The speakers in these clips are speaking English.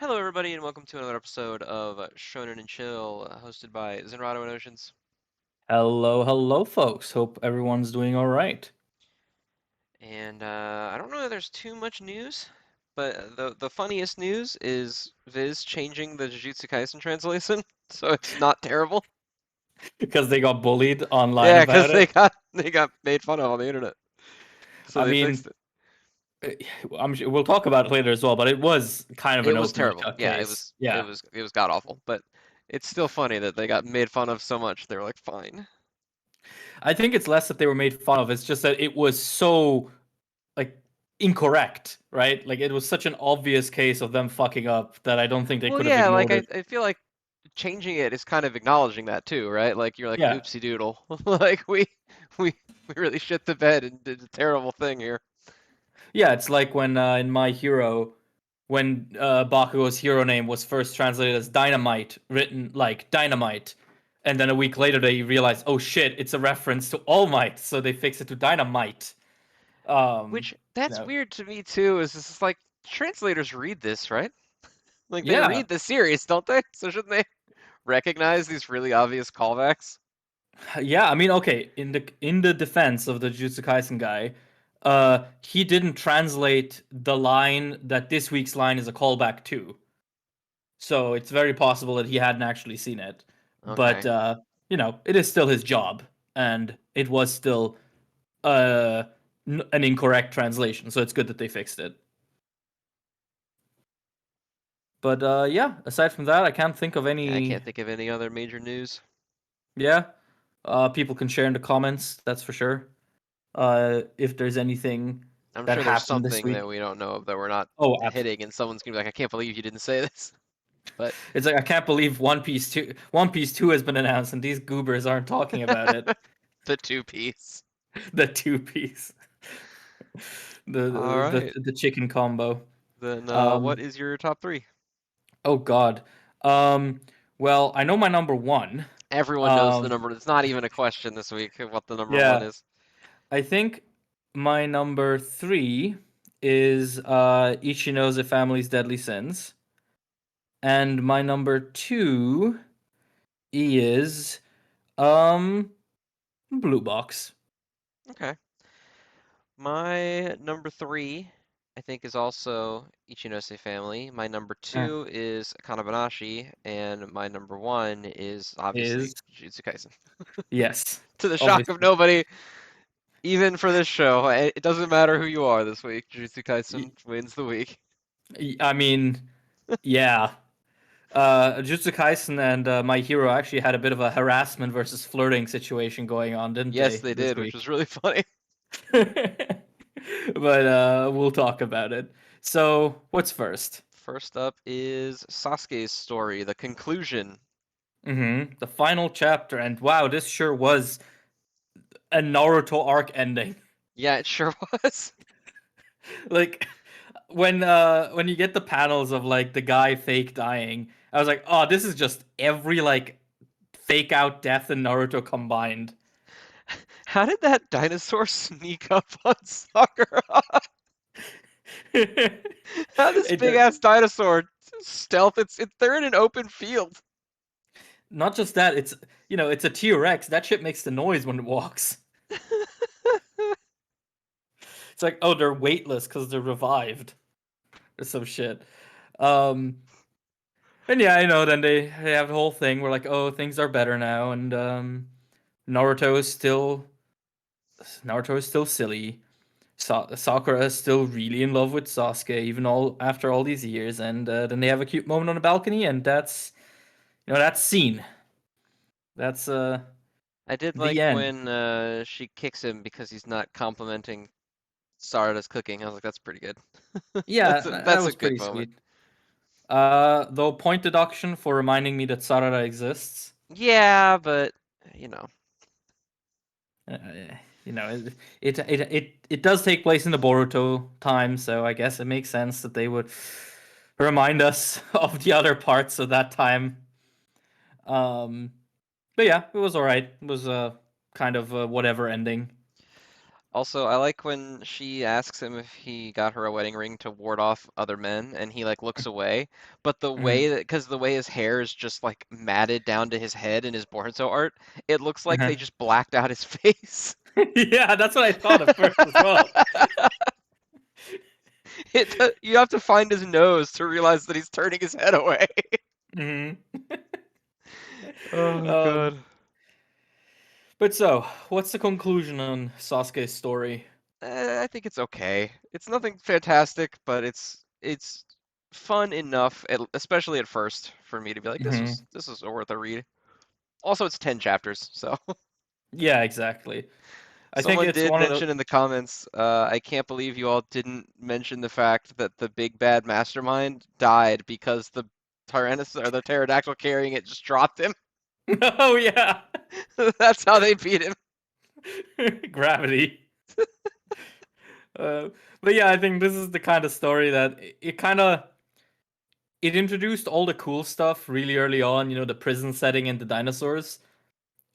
Hello, everybody, and welcome to another episode of Shonen and Chill, hosted by Zenrotto and Oceans. Hello, hello, folks. Hope everyone's doing all right. And I don't know that there's too much news, but the funniest news is Viz changing the Jujutsu Kaisen translation, so it's not terrible. Because they got bullied online Yeah, because about they it. got they got made fun of on the internet, so I they fixed mean, it. eh, I'm sure we'll talk about it later as well, but it was kind of It an was open and terrible. shut Yeah, case. Yeah. it was god awful, but it's still funny that they got made fun of so much. They were like, fine. I think it's less that they were made fun of, it's just that it was so, like, incorrect, right? Like, it was such an obvious case of them fucking up that I don't think they Well, could have yeah, like ignored I, it. I feel like changing it is kind of acknowledging that too, right? Like you're like, Yeah. oopsie doodle. Like we we really shit the bed and did a terrible thing here. Yeah, it's like when in My Hero, when Bakugo's hero name was first translated as Dynamite, written like Dynamite, and then a week later they realized, oh shit, it's a reference to All Might, so they fixed it to Dynamite. Um, Which you that's know, weird to me too, is this is like translators read this, right? Like they yeah, read the series, don't they? So shouldn't they recognize these really obvious callbacks? yeah. I mean, okay, in the defense of the Jujutsu Kaisen guy, he didn't translate the line that this week's line is a callback to. So it's very possible that he hadn't actually seen it. But Okay. it is still his job, and it was still uh an incorrect translation. So it's good that they fixed it. But yeah, aside from that, I can't think of Yeah, I any. can't think of any other major news. Yeah, people can share in the comments. That's for sure. If there's anything I'm that sure there's happened this something that week. we don't know of that we're not Oh, hitting, and someone's gonna be like, I can't believe you didn't say this. But it's like I can't believe One Piece 2 has been announced, and these goobers aren't talking about it. the two piece. The two piece. All right. The chicken combo. Then what Um, is your top three? oh God. Um, well, I know my number one. Everyone knows the Um, number. It's not even a question this week of what the number one yeah, is. I think my number three is Ichinose Family's Deadly Sins, and my number two is um Blue Box. Okay. My number three, I think, is also Ichinose Family. My number Uh, two is Akane Banashi, and my number one is is obviously Jujutsu Kaisen. yes, To the shock of obviously. nobody, even for this show, it doesn't matter who you are this week. Jujutsu Y- Kaisen wins the week. I mean, yeah. Jujutsu Kaisen and My Hero actually had a bit of a harassment versus flirting situation going on, didn't Yes, they, they this did, which week? was really funny. But we'll talk about it. So, what's first? First up is Sasuke's story, the conclusion. The final chapter, and wow, this sure was a Naruto arc ending. Yeah, it sure was. Like when you get the panels of like the guy fake dying, I was like, oh, this is just every like fake out death in Naruto combined. How did that dinosaur sneak up on Sakura? How this it big ass dinosaur stealth? They're in an open field. Not just that, it's a T-Rex. That shit makes the noise when it walks. It's like, oh, they're weightless because they're revived or some shit. Um, and yeah, I know. Then they have the whole thing where like, oh, things are better now, and Naruto is still Naruto is still silly. Sakura is still really in love with Sasuke, even all after all these years. And then they have a cute moment on the balcony, and that's scene. That's I did the like end. when she kicks him because he's not complimenting Sarada's cooking. I was like, that's pretty good. Yeah, that That's a was good pretty moment. sweet. Though point deduction for reminding me that Sarada exists. Yeah, but you know, Uh, it does take place in the Boruto time, so I guess it makes sense that they would remind us of the other parts of that time. Um, but yeah, it was all right. It was kind of a whatever ending. Also, I like when she asks him if he got her a wedding ring to ward off other men, and he like looks away. But the way Mhm. that, because the way his hair is just like matted down to his head in his Boruto art, it looks like they Uh-huh. just blacked out his face. Yeah, that's what I thought at first as well. You have to find his nose to realize that he's turning his head away. Hmm. Oh Um, God. but so, what's the conclusion on Sasuke's story? I think it's okay. It's nothing fantastic, but it's fun enough, especially at first, for me to be like, Hmm. this was worth a read. Also, it's 10 chapters, so Yeah, exactly. I think someone it's did one of the. mention in the comments, I can't believe you all didn't mention the fact that the big bad mastermind died because the Tyrannosaurus or the pterodactyl carrying it just dropped him. Oh yeah, That's how they beat him. gravity. Uh, but yeah, I think this is the kind of story that it kind of it introduced all the cool stuff really early on. You know, the prison setting and the dinosaurs,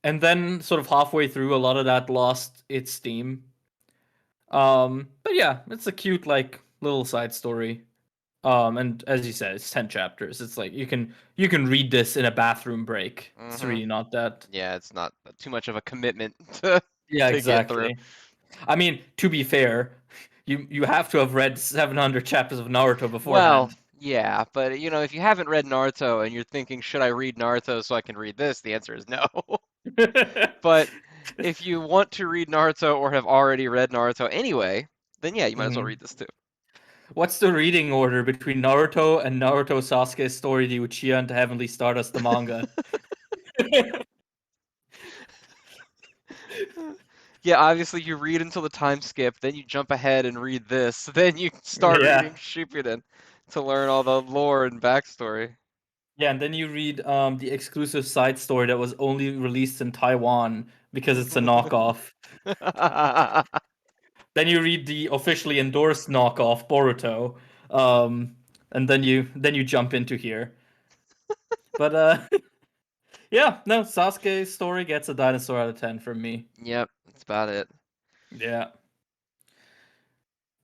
and then sort of halfway through, a lot of that lost its steam. But yeah, it's a cute like little side story. And as you said, it's 10 chapters. It's like you can read this in a bathroom break. It's Hmm. really not that. Yeah, it's not too much of a commitment to Yeah, get through. exactly. I mean, to be fair, you have to have read 700 chapters of Naruto Well, beforehand. yeah, but if you haven't read Naruto and you're thinking, should I read Naruto so I can read this? The answer is no. But if you want to read Naruto or have already read Naruto anyway, then yeah, you might as well Mhm. read this too. What's the reading order between Naruto and Naruto Sasuke's story, the Uchiha and the Heavenly Stardust, the manga? Yeah, obviously you read until the time skip, then you jump ahead and read this, then you start Yeah. reading Shippuden to learn all the lore and backstory. Yeah, and then you read the exclusive side story that was only released in Taiwan because it's a knockoff. Then you read the officially endorsed knockoff Boruto, um, and then you jump into here. But yeah, no, Sasuke's story gets a dinosaur out of 10 from me. Yep, that's about it. Yeah.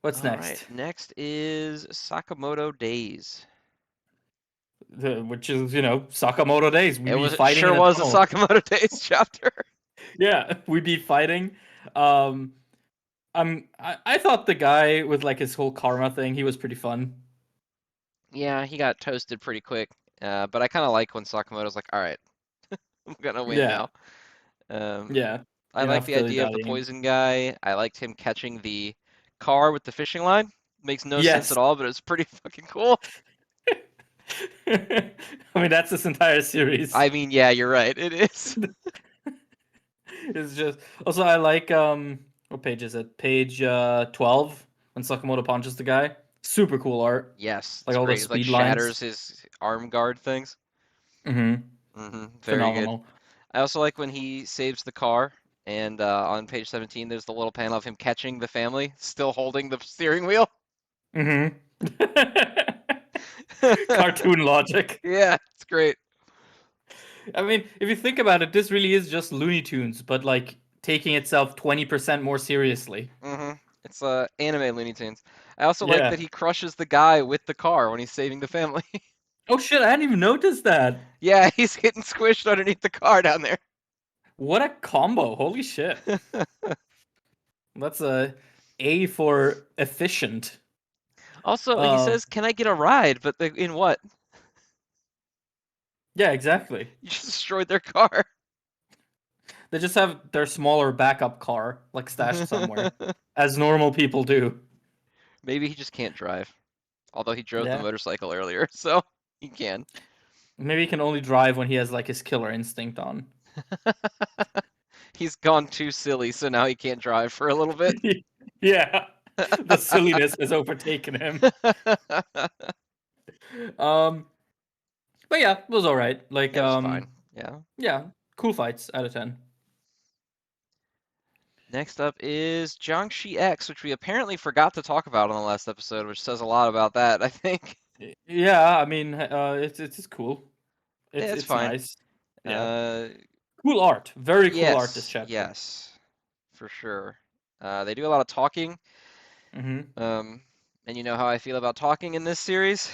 What's All right, next? next is Sakamoto Days. Which is Sakamoto Days. We be It fighting sure in a was a tunnel. Sakamoto Days chapter. Yeah, we be fighting. Um, I thought the guy with like his whole karma thing, he was pretty fun. Yeah, he got toasted pretty quick. But I kind of like when Sakamoto's like, all right, I'm gonna win Yeah, now. Um, yeah. I like Enough the dilly idea of the dallying. poison guy. I liked him catching the car with the fishing line. Makes no sense Yes. at all, but it's pretty fucking cool. I mean, that's this entire series. I mean, yeah, you're right. It is. It's just also I like what page is it? Page 12 when Sakamoto punches the guy. Super cool art. Yes, Like it's all the great. It like speed shatters lines. his arm guard things. Mm-hmm. Very good. Phenomenal. I also like when he saves the car, and on page 17, there's the little panel of him catching the family, still holding the steering wheel. Mm-hmm. Cartoon logic. Yeah, it's great. I mean, if you think about it, this really is just Looney Tunes, but like taking itself 20% more seriously. It's anime Looney Tunes. I also like Yeah. that he crushes the guy with the car when he's saving the family. Oh shit, I hadn't even noticed that. Yeah, he's getting squished underneath the car down there. What a combo. Holy shit. That's a for efficient. Also, he Uh, says, "Can I get a ride?" But in what? yeah, exactly. You just destroyed their car. They just have their smaller backup car, like stashed somewhere, as normal people do. Maybe he just can't drive. Although he drove the Yeah. motorcycle earlier, so he can. Maybe he can only drive when he has like his killer instinct on. He's gone too silly, so now he can't drive for a little bit. Yeah. The silliness has overtaken him. Um, but yeah, it was all right. Like, It was fine. Yeah. yeah, cool fights out of 10. Next up is Jiangshi X, which we apparently forgot to talk about on the last episode, which says a lot about that, I think. Yeah, I mean, it's cool. Yeah, it's It's fine. nice. Yeah, Uh, cool art. Very cool art. This yes, chapter. yes, for sure. They do a lot of talking. Mm-hmm. And you know how I feel about talking in this series.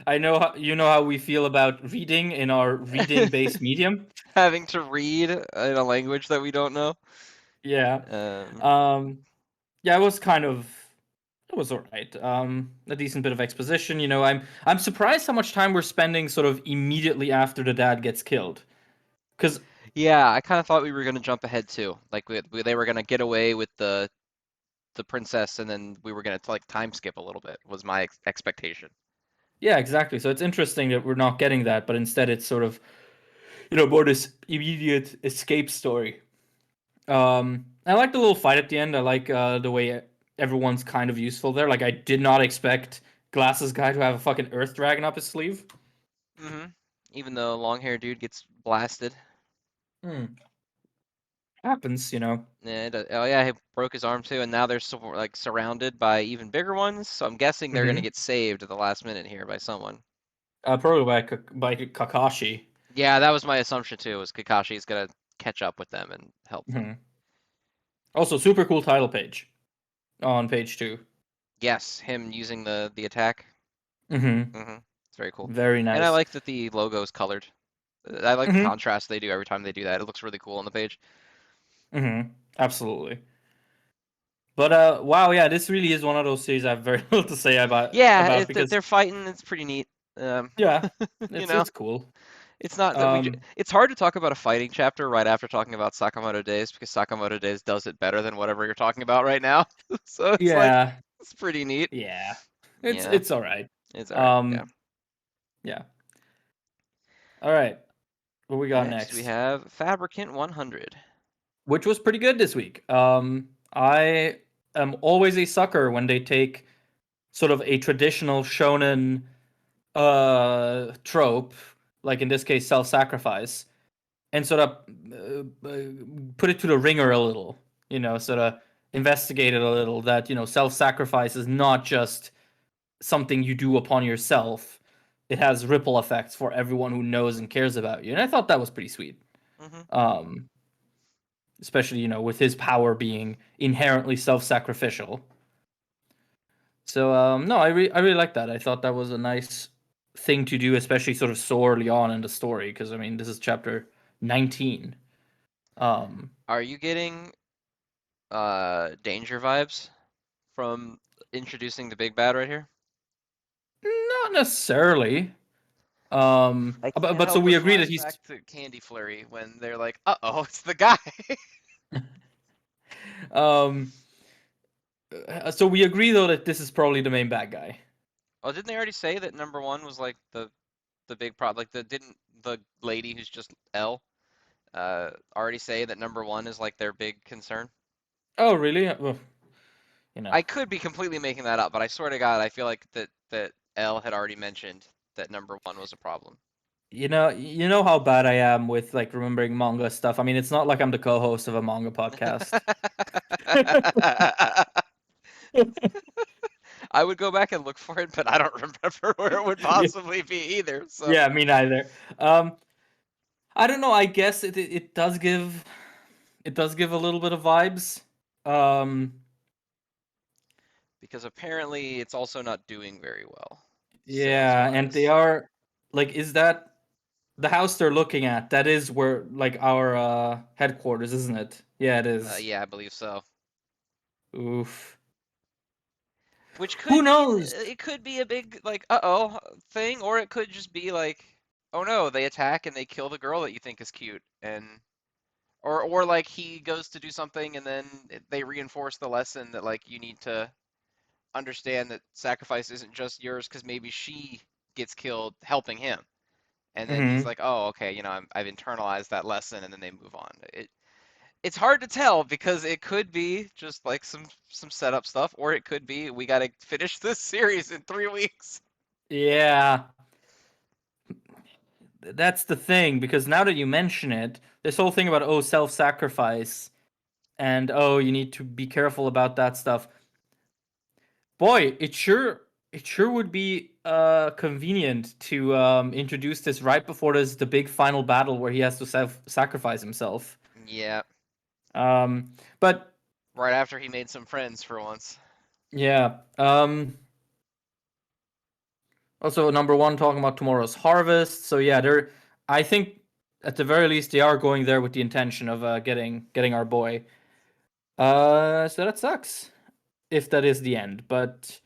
I know how, you know how we feel about reading in our reading-based medium. Having to read in a language that we don't know. Yeah. Um, Yeah, it was all right. A decent bit of exposition. I'm surprised how much time we're spending sort of immediately after the dad gets killed. Because yeah, I kind of thought we were gonna jump ahead too. Like they were gonna get away with the princess, and then we were gonna like time skip a little bit. Was my expectation. yeah, exactly. So it's interesting that we're not getting that, but instead it's sort of more this immediate escape story. I like the little fight at the end. I like the way everyone's kind of useful there. Like I did not expect Glasses Guy to have a fucking Earth Dragon up his sleeve. Hmm. Even though long hair dude gets blasted. Hmm. Happens. Yeah, oh yeah, he broke his arm too, and now they're like surrounded by even bigger ones. So I'm guessing they're gonna Mm-hmm. get saved at the last minute here by someone. Probably by Kakashi. Yeah, that was my assumption too. Was Kakashi's gonna catch up with them and help them? Mm-hmm. Also, super cool title page on page 2. Yes, him using the attack. Mm-hmm. It's very cool, Very and I nice. like that the logo is colored. I like the Mm-hmm. contrast they do every time they do that. It looks really cool on the page. Mm-hmm. Absolutely. But wow, yeah, this really is one of those series I have very little to say Yeah, about because they're fighting. It's pretty neat. Um, yeah, you it's know, it's cool. it's not that we. Um, It's hard to talk about a fighting chapter right after talking about Sakamoto Days because Sakamoto Days does it better than whatever you're talking about right now. So it's like yeah, it's pretty neat. yeah, it's Yeah, it's all right. it's all right. Yeah. Um, yeah. All right. What we got Next we next? have Fabricant 100. Which was pretty good this week. I am always a sucker when they take sort of a traditional shonen trope, like in this case self-sacrifice, and sort of put it to the ringer a little, sort of investigate it a little, that self-sacrifice is not just something you do upon yourself. It has ripple effects for everyone who knows and cares about you, and I thought that was pretty sweet. Hmm. um Especially with his power being inherently self-sacrificial. So no, I really like that. I thought that was a nice thing to do, especially sort of so early on in the story, because I mean this is chapter 19. Um, Are you getting danger vibes from introducing the big bad right here? Not necessarily. I can't But so help we but agree that flash he's back to Candy Flurry when they're like, "Uh-oh, it's the guy." um. So we agree though that this is probably the main bad guy. Oh, didn't they already say that number one was like the big problem? Like the didn't the lady who's just L already say that number one is like their big concern? Oh really? Well, you know. I could be completely making that up, but I swear to God, I feel like that L had already mentioned that number one was a problem. You know how bad I am with like remembering manga stuff. I mean, it's not like I'm the co-host of a manga podcast. I would go back and look for it, but I don't remember where it would Yeah, possibly be either. So yeah, me neither. I don't know. I guess it does give a little bit of vibes. Um, because apparently it's also not doing very well sales yeah, and they wise. are like, is that the house they're looking at? That is where like our headquarters, isn't it? Yeah, it is. Yeah, I believe so. Oof. Which Who could mean knows? it could be a big like uh-oh thing, or it could just be like, oh no, they attack and they kill the girl that you think is cute, and or like he goes to do something and then they reinforce the lesson that like you need to understand that sacrifice isn't just yours because maybe she gets killed helping him, and then he's Hmm. like, oh okay, I've internalized that lesson, and then they move on. It's hard to tell because it could be just like some setup stuff, or it could be we got to finish this series in 3 weeks. Yeah, that's the thing, because now that you mention it, this whole thing about self-sacrifice and you need to be careful about that stuff. Boy, it sure would be convenient to introduce this right before there's the big final battle where he has to self-sacrifice himself. Yeah. Um, but Right after he made some friends for once. Yeah. Also, number one, talking about tomorrow's harvest. So yeah, they're. I think at the very least they are going there with the intention of getting our boy. So that sucks if that is the end, but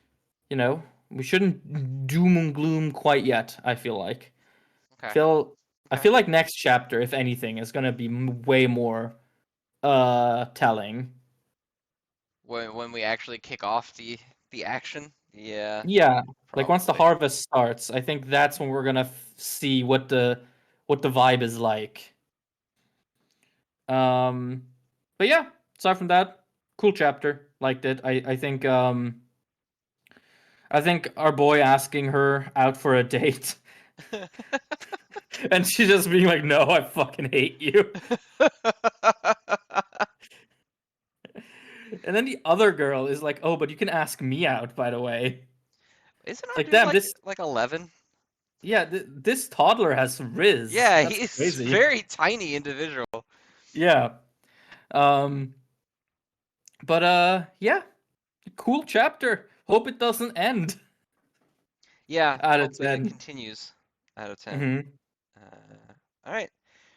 you know we shouldn't doom and gloom quite yet. I feel like. Okay. Feel. I Okay. feel like next chapter, if anything, is gonna be way more telling. When we actually kick off the action, yeah, Yeah, like once the probably. harvest starts, I think that's when we're gonna see what the vibe is like. Um, but yeah, aside from that, cool chapter. Liked it. I think our boy asking her out for a date, and she just being like, "No, I fucking hate you." And then the other girl is like, "Oh, but you can ask me out, by the way." Isn't It's our like, dude damn, like this like 11? yeah, this toddler has riz. Yeah, That's he's crazy. very tiny individual. Yeah. Um, but yeah, cool chapter. Hope it doesn't end. Yeah, Out of hopefully it 10. continues out of 10. Mm-hmm. All right.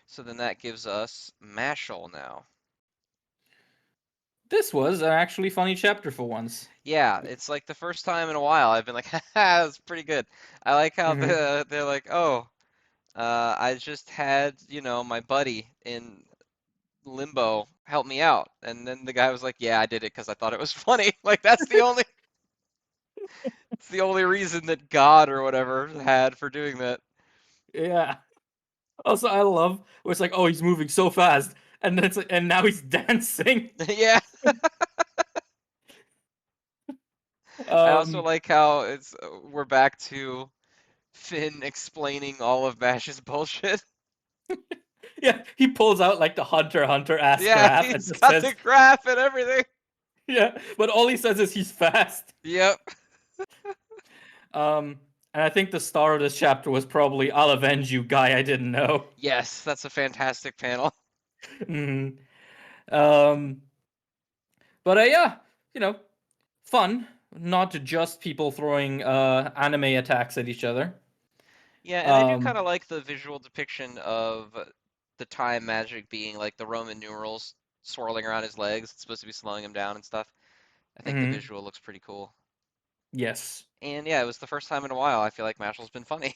So then that gives us Mashle now. This was an actually funny chapter for once. Yeah, it's like the first time in a while I've been like, haha, that's pretty good. I like how Mm-hmm. they're like, oh, I just had, my buddy in limbo help me out. And then the guy was like, yeah, I did it because I thought it was funny. Like it's the only reason that God or whatever had for doing that. Yeah. Also, I love where it's like, oh, he's moving so fast, and then it's like, and now he's dancing. Yeah. I also Um, like how we're back to Finn explaining all of Bash's bullshit. yeah, he pulls out like the Hunter ass Yeah, graph and he's just got the says, graph and everything. yeah, but all he says is he's fast. Yep. Um, and I think the star of this chapter was probably "I'll avenge you, guy I didn't know." Yes, that's a fantastic panel. Mhm. Um, but yeah, you know, fun, not just people throwing anime attacks at each other. Yeah, and I do kind Um, of like the visual depiction of the time magic being like the Roman numerals swirling around his legs. It's supposed to be slowing him down and stuff. I think the mhm. visual looks pretty cool. Yes. And yeah, it was the first time in a while I feel like Mashle's been funny.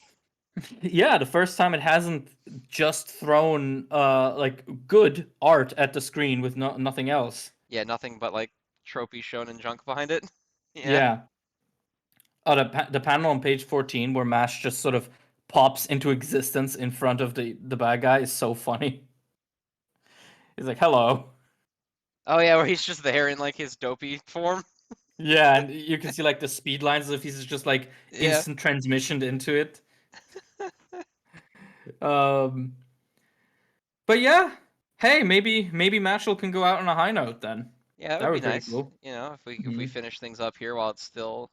Yeah, the first time it hasn't just thrown like good art at the screen with nothing else. Yeah, nothing but like tropey shonen junk behind it. Yeah. Yeah. Oh, the panel on page 14 where Mash just sort of pops into existence in front of the bad guy is so funny. He's like, "Hello." Oh yeah, where he's just there in like his dopey form. Yeah, and you can see like the speed lines as if he's just like Yeah. instant transmissioned into it. Um, but yeah, hey, maybe Mashal can go out on a high note then. Yeah, it That would would be be pretty nice. cool. If we Hmm. finish things up here while it's still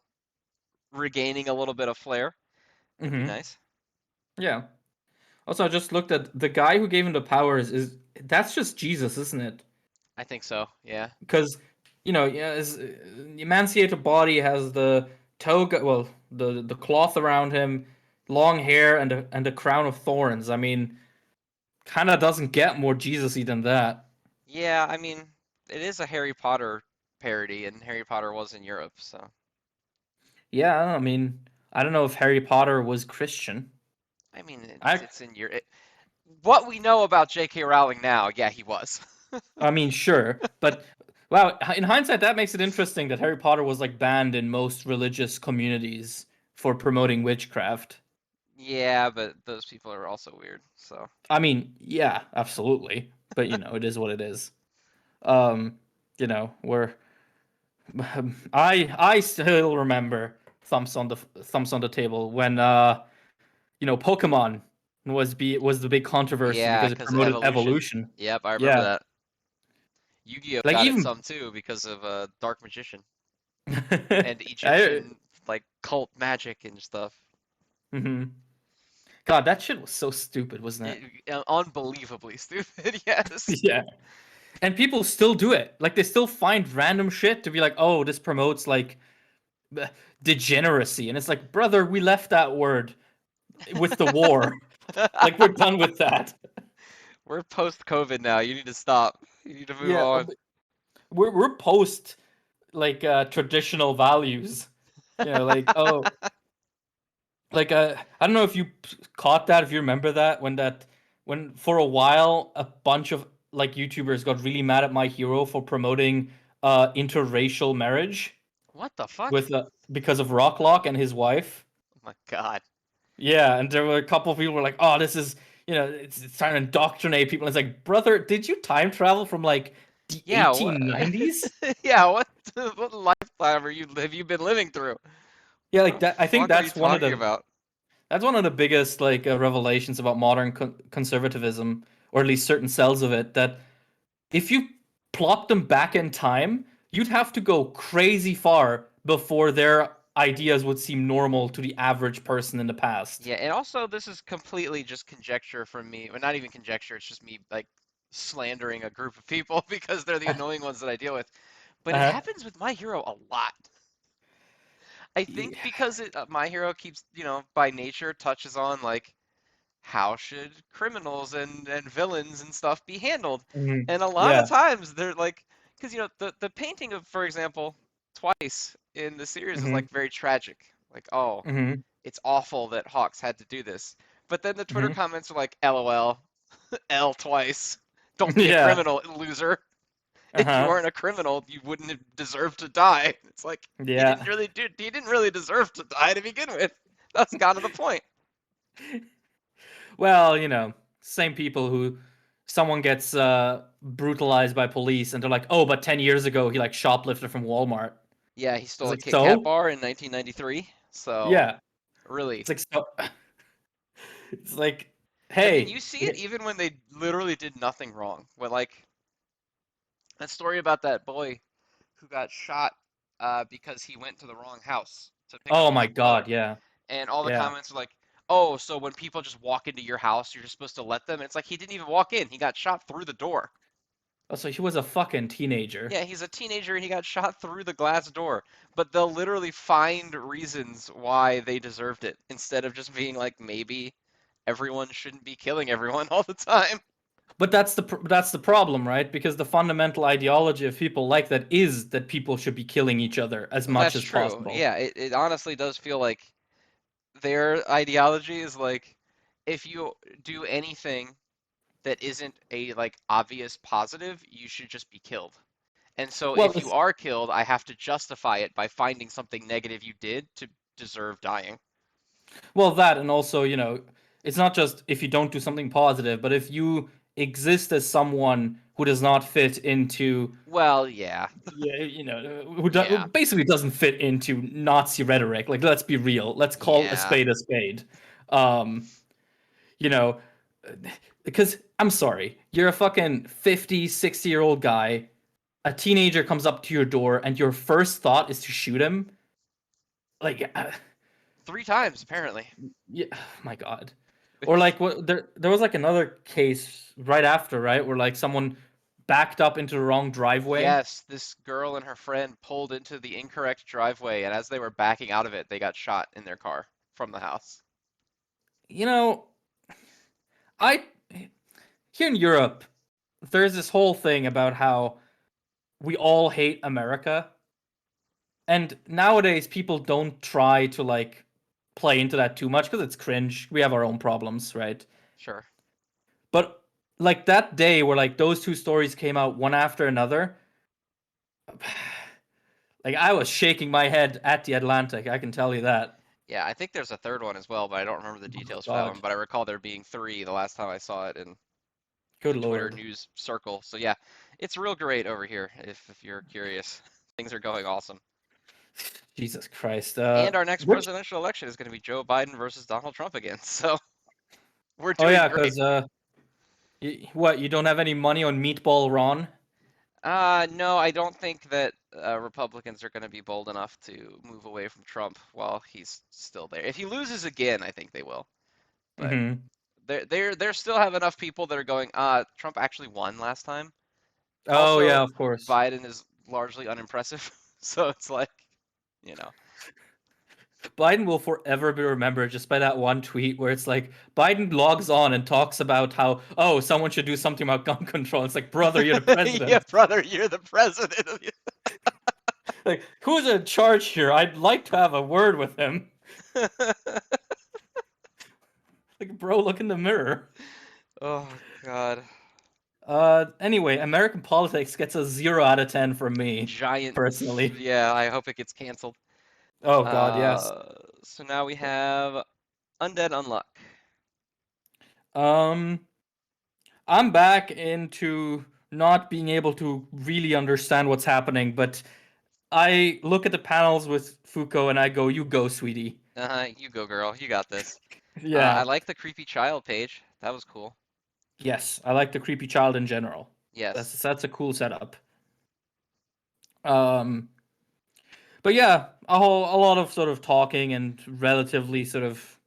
regaining a little bit of flair, that'd be Hmm. nice. Yeah. Also, I just looked at the guy who gave him the powers is that's just Jesus, isn't it? I think so. Yeah. Because yeah, the emancipated body has the toga, well, the cloth around him, long hair, and a crown of thorns. I mean, kind of doesn't get more Jesus-y than that. Yeah, I mean, it is a Harry Potter parody, and Harry Potter was in Europe, so Yeah, I mean, I don't know if Harry Potter was Christian. I mean, it's I it's in Europe. What we know about J.K. Rowling now, yeah, he was. I mean, sure, but wow, in hindsight, that makes it interesting that Harry Potter was like banned in most religious communities for promoting witchcraft. Yeah, but those people are also weird, so. I mean, yeah, absolutely, but it is what it is. Um, we're I still remember thumbs on the table when Pokemon was the big controversy Yeah, because it because of promoted evolution. evolution. Yep, I remember Yeah, that. Yu-Gi-Oh like got it even some too because of Dark Magician and I, Egyptian like cult magic and stuff. mhm. God, that shit was so stupid, wasn't Unbelievably stupid, yes. it? Yeah. And people still do it. Like they still find random shit to be like, oh, this promotes like degeneracy, and it's like, brother, we left that word with the war. Like we're done with that. We're post-COVID now. You need to stop. You need to move Yeah, on. we're post like traditional values. You know, like oh, like I don't know if you caught that, if you remember that when for a while a bunch of like YouTubers got really mad at My Hero for promoting interracial marriage What the fuck? with because of Rocklock and his wife. Oh my God. Yeah, and there were a couple of people who were like, "Oh, this is it's trying to indoctrinate people." And it's like, brother, did you time travel from like the Yeah, what? 1890s? Yeah, what lifetime have you been living through? Yeah, What like the that. I think fuck are you talking about? that's one of the biggest like revelations about modern conservatism, or at least certain cells of it. That if you plot them back in time, you'd have to go crazy far before their ideas would seem normal to the average person in the past. Yeah, and also this is completely just conjecture from me. Well, not even conjecture, it's just me like slandering a group of people because they're the annoying ones that I deal with. But it Uh, happens with My Hero a lot. I think yeah. because My Hero keeps, by nature touches on like how should criminals and villains and stuff be handled? Mhm. And a lot of Yeah. times they're like, because the painting of, for example, Twice in the series is Hmm. like very tragic. Like, oh, Hmm. it's awful that Hawks had to do this. But then the Twitter Hmm. comments are like, LOL, L twice. Don't be a Yeah. criminal, loser. If you Uh-huh. weren't a criminal, you wouldn't have deserved to die. It's like Yeah. he didn't really deserve to die to begin with. That's kind of the point. Well, same people who someone gets brutalized by police and they're like, "Oh, but 10 years ago he like shoplifted from Walmart." Yeah, he It's stole a like, Kit Kat "So?" bar in 1993. So, Yeah. really. It's like so it's like, I mean, "Hey, you see it even when they literally did nothing wrong. When, like, that story about that boy who got shot because he went to the wrong house to pick up oh his my book. God, yeah. And all the Yeah. comments are like, oh, so when people just walk into your house, you're just supposed to let them? And it's like, he didn't even walk in. He got shot through the door. Also, he was a fucking teenager. Yeah, he's a teenager and he got shot through the glass door. But they'll literally find reasons why they deserved it instead of just being like, maybe everyone shouldn't be killing everyone all the time. But that's the problem, right? Because the fundamental ideology of people like that is that people should be killing each other as much That's as true. possible. Yeah, it honestly does feel like their ideology is like, if you do anything that isn't a like obvious positive, you should just be killed. And so Well, if you are killed, I have to justify it by finding something negative you did to deserve dying. that and also, it's not just if you don't do something positive, but if you exist as someone who does not fit into, Well, yeah. yeah, who Yeah. basically doesn't fit into Nazi rhetoric. Like, let's be real. Let's call a Yeah. spade a spade. Um, you know, because I'm sorry, you're a fucking 50, 60-year-old guy. A teenager comes up to your door, and your first thought is to shoot him. Like, 3 times apparently. yeah, oh my God. Or like what there was like another case right after, right? Where like someone backed up into the wrong driveway. Yes, this girl and her friend pulled into the incorrect driveway, and as they were backing out of it, they got shot in their car from the house. You know, I here in Europe, there's this whole thing about how we all hate America. And nowadays people don't try to like play into that too much because it's cringe. We have our own problems, right? Sure. But like that day where like those two stories came out one after another, like I was shaking my head at the Atlantic, I can tell you that. Yeah, I think there's a third one as well, but I don't remember the Oh my details for that one. God. But I recall there being three the last time I saw it in Good the Twitter Lord. news circle. So yeah, it's real great over here if you're curious. Things are going awesome. Jesus Christ. And our next Which presidential election is going to be Joe Biden versus Donald Trump again. So we're Oh doing yeah, great. cuz what, you don't have any money on Meatball Ron? No, I don't think that Republicans are going to be bold enough to move away from Trump while he's still there. If he loses again, I think they will. But Mhm. they still have enough people that are going, Trump actually won last time. Oh Also, yeah, of course. Biden is largely unimpressive, so it's like, you know. Biden will forever be remembered just by that one tweet where it's like Biden logs on and talks about how, oh, someone should do something about gun control. It's like, brother, you're the Yeah, president. brother, you're the president of Like, who's in charge here? I'd like to have a word with him. Like, bro, look in the mirror. Oh God. Anyway, American politics gets a 0 out of 10 from me, Giant. personally. Yeah, I hope it gets canceled. Oh god, yes. So now we have Undead Unluck. Um, I'm back into not being able to really understand what's happening, but I look at the panels with Fuko and I go, "You go, sweetie." You go, girl. You got this. I Yeah. like the creepy child page. That was cool. Yes, I like the creepy child in general. Yes. That's a cool setup. Um, but yeah, a lot of sort of talking and relatively sort of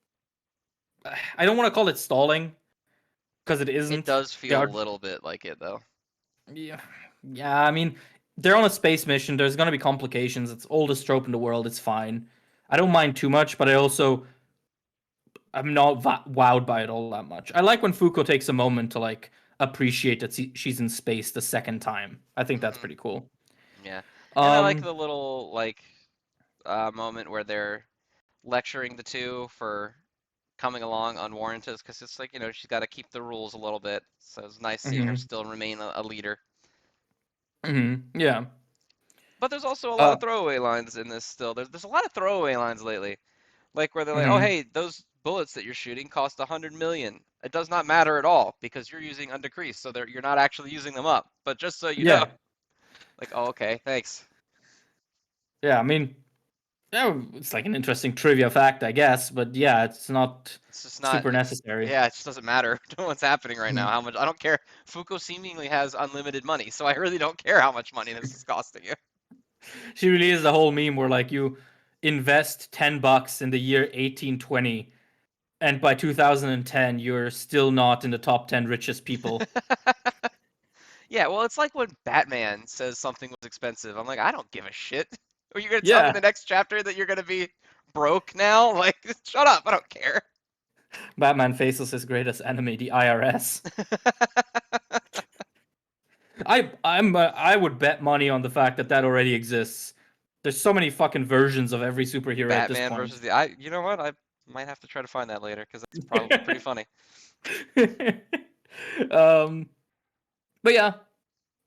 I don't want to call it stalling because it It isn't. does They feel a are little bit like it though. yeah. Yeah, I mean, they're on a space mission. There's going to be complications. It's oldest trope in the world. It's fine. I don't mind too much, but I'm not wowed by it all that much. I like when Fuko takes a moment to like appreciate that she's in space the second time. I think that's Hmm. pretty cool. Yeah. And I like Um, the little like moment where they're lecturing the two for coming along unwarranted because it's like, she's got to keep the rules a little bit. So it's nice seeing her mhm, still remain a leader. yeah. But there's also a lot Uh, of throwaway lines in this still. There's a lot of throwaway lines lately. Like where they're like, "Oh, mhm, hey, those bullets that you're shooting cost 100 million. It does not matter at all because you're using undecreased, so you're not actually using them up. But just so you know." yeah, Like, "Oh, okay, thanks." yeah. I mean, yeah, it's like an interesting trivia fact, I guess, but yeah, it's not It's just not. super It's necessary. yeah, it just doesn't matter what's happening right now. Mhm. How much? I don't care. Fuko seemingly has unlimited money, so I really don't care how much money this is costing you. She really is the whole meme where like you invest $10 in the year 1820, and by 2010 you're still not in the top 10 richest people. Yeah, well, it's like when Batman says something was expensive. I'm like, I don't give a shit. Are you gonna tell me Yeah, the next chapter that you're gonna be broke now? Like, shut up. I don't care. Batman faces his greatest enemy, the IRS. I would bet money on the fact that that already exists. There's so many fucking versions of every superhero at this Batman point. versus the I. You know what? I might have to try to find that later because that's probably pretty funny. um, but yeah,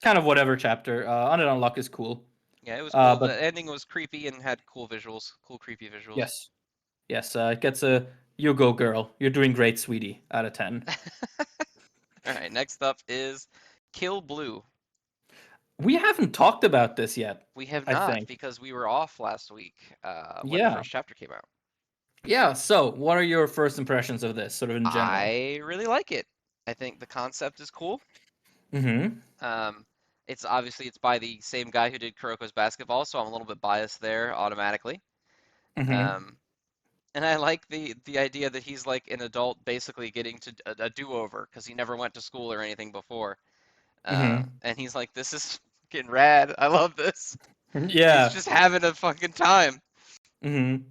kind of whatever chapter. Undead Unluck is cool. Yeah, it was cool. But The ending was creepy and had cool visuals, cool creepy visuals. yes, yes, it gets a you go girl. You're doing great, sweetie. Out of 10. All right, next up is Kill Blue. We haven't talked about this yet. We have I not think. because we were off last week when the Yeah, first chapter came out. yeah. So, what are your first impressions of this, sort of in general? I really like it. I think the concept is cool. Mm-hmm. Um, it's by the same guy who did Kuroko's Basketball, so I'm a little bit biased there automatically. Mm-hmm. Um, and I like the idea that he's like an adult basically getting to a do-over because he never went to school or anything before. Mm-hmm. And he's like, this is fucking rad. I love this. And he's Yeah. just having a fucking time. Mm-hmm.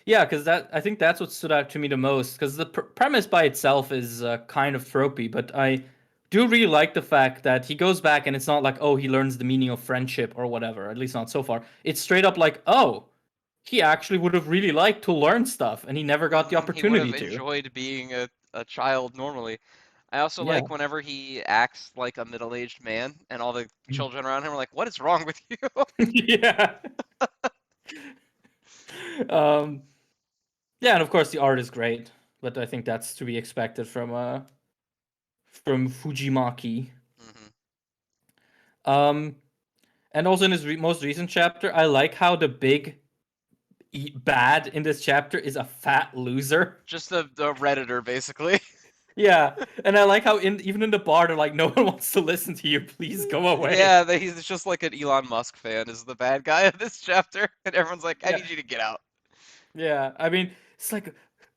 Yeah, because I think that's what stood out to me the most. Because the premise by itself is kind of tropey, but I do really like the fact that he goes back and it's not like, oh, he learns the meaning of friendship or whatever. At least not so far. It's straight up like, oh, he actually would have really liked to learn stuff, and he never got the He would opportunity have to. enjoyed being a child normally. I also Yeah. like whenever he acts like a middle-aged man and all the children around him are like, what is wrong with you? Yeah. um. Yeah, and of course the art is great, but I think that's to be expected from Fujimaki. Hmm. Um. And also in his most recent chapter, I like how the big bad in this chapter is a fat loser. Just the Redditor, basically. Yeah, and I like how even in the bar they're like, no one wants to listen to you. Please go away. Yeah, he's just like an Elon Musk fan is the bad guy of this chapter, and everyone's like, I Yeah, need you to get out. yeah. I mean, it's like,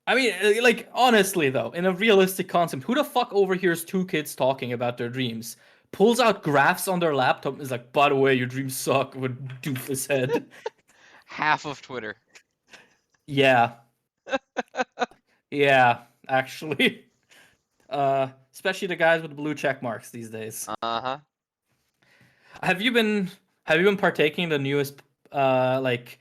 like honestly though, in a realistic concept, who the fuck overhears two kids talking about their dreams? pulls out graphs on their laptop and is like, by the way, your dreams suck with doofus head. Half of Twitter. Yeah. Yeah, actually. Especially the guys with the blue check marks these days. Uh-huh. Have you been partaking in the newest like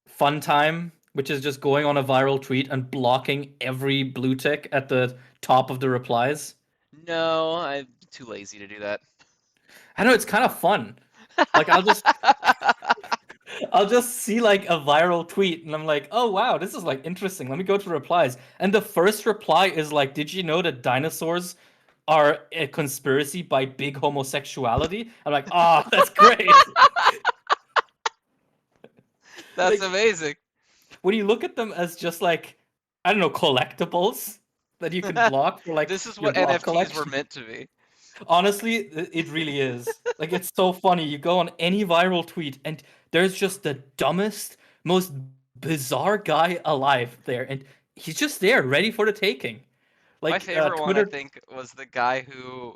fun time, which is just going on a viral tweet and blocking every blue tick at the top of the replies? No, I'm too lazy to do that. I know it's kind of fun. Like I'll just see like a viral tweet and I'm like, oh wow, this is like interesting. Let me go to replies. And the first reply is like, did you know that dinosaurs are a conspiracy by big homosexuality? I'm like, oh, that's great. That's Like, amazing. when you look at them as just like, I don't know, collectibles that you can block for like This is your what block NFTs were collection. meant to be. Honestly, it really is. Like, it's so funny. You go on any viral tweet, and there's just the dumbest, most bizarre guy alive there, and he's just there, ready for the taking. My Like, favorite one, I Twitter. think, was the guy who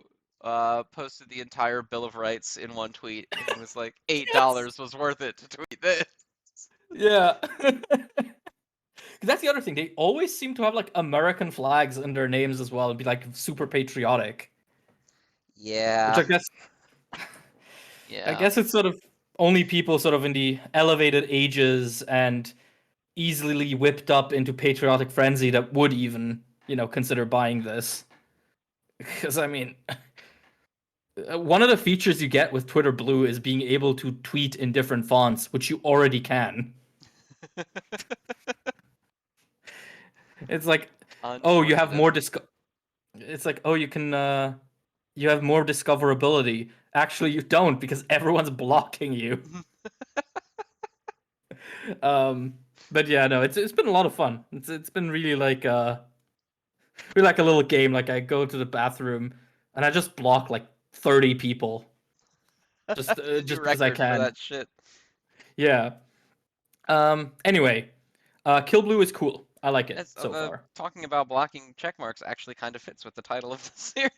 posted the entire Bill of Rights in one tweet and was like, Yes. $8 was worth it to tweet this. Yeah. That's the other thing. They always seem to have like American flags in their names as well, and be like super patriotic. Which Yeah. I Yeah. guess it's sort of only people sort of in the elevated ages and easily whipped up into patriotic frenzy that would even, consider buying this. Because, I mean, one of the features you get with Twitter Blue is being able to tweet in different fonts, which you already can. It's like, oh, you have Unfortunate. more It's like, oh, you have more discoverability. Actually, you don't because everyone's blocking you. But yeah, no, it's been a lot of fun. It's been really like a little game. Like I go to the bathroom and I just block like 30 people New just because I record for can. that shit. Yeah. Anyway, Kill Blue is cool. I like it As so far. talking about blocking check marks actually kind of fits with the title of the series,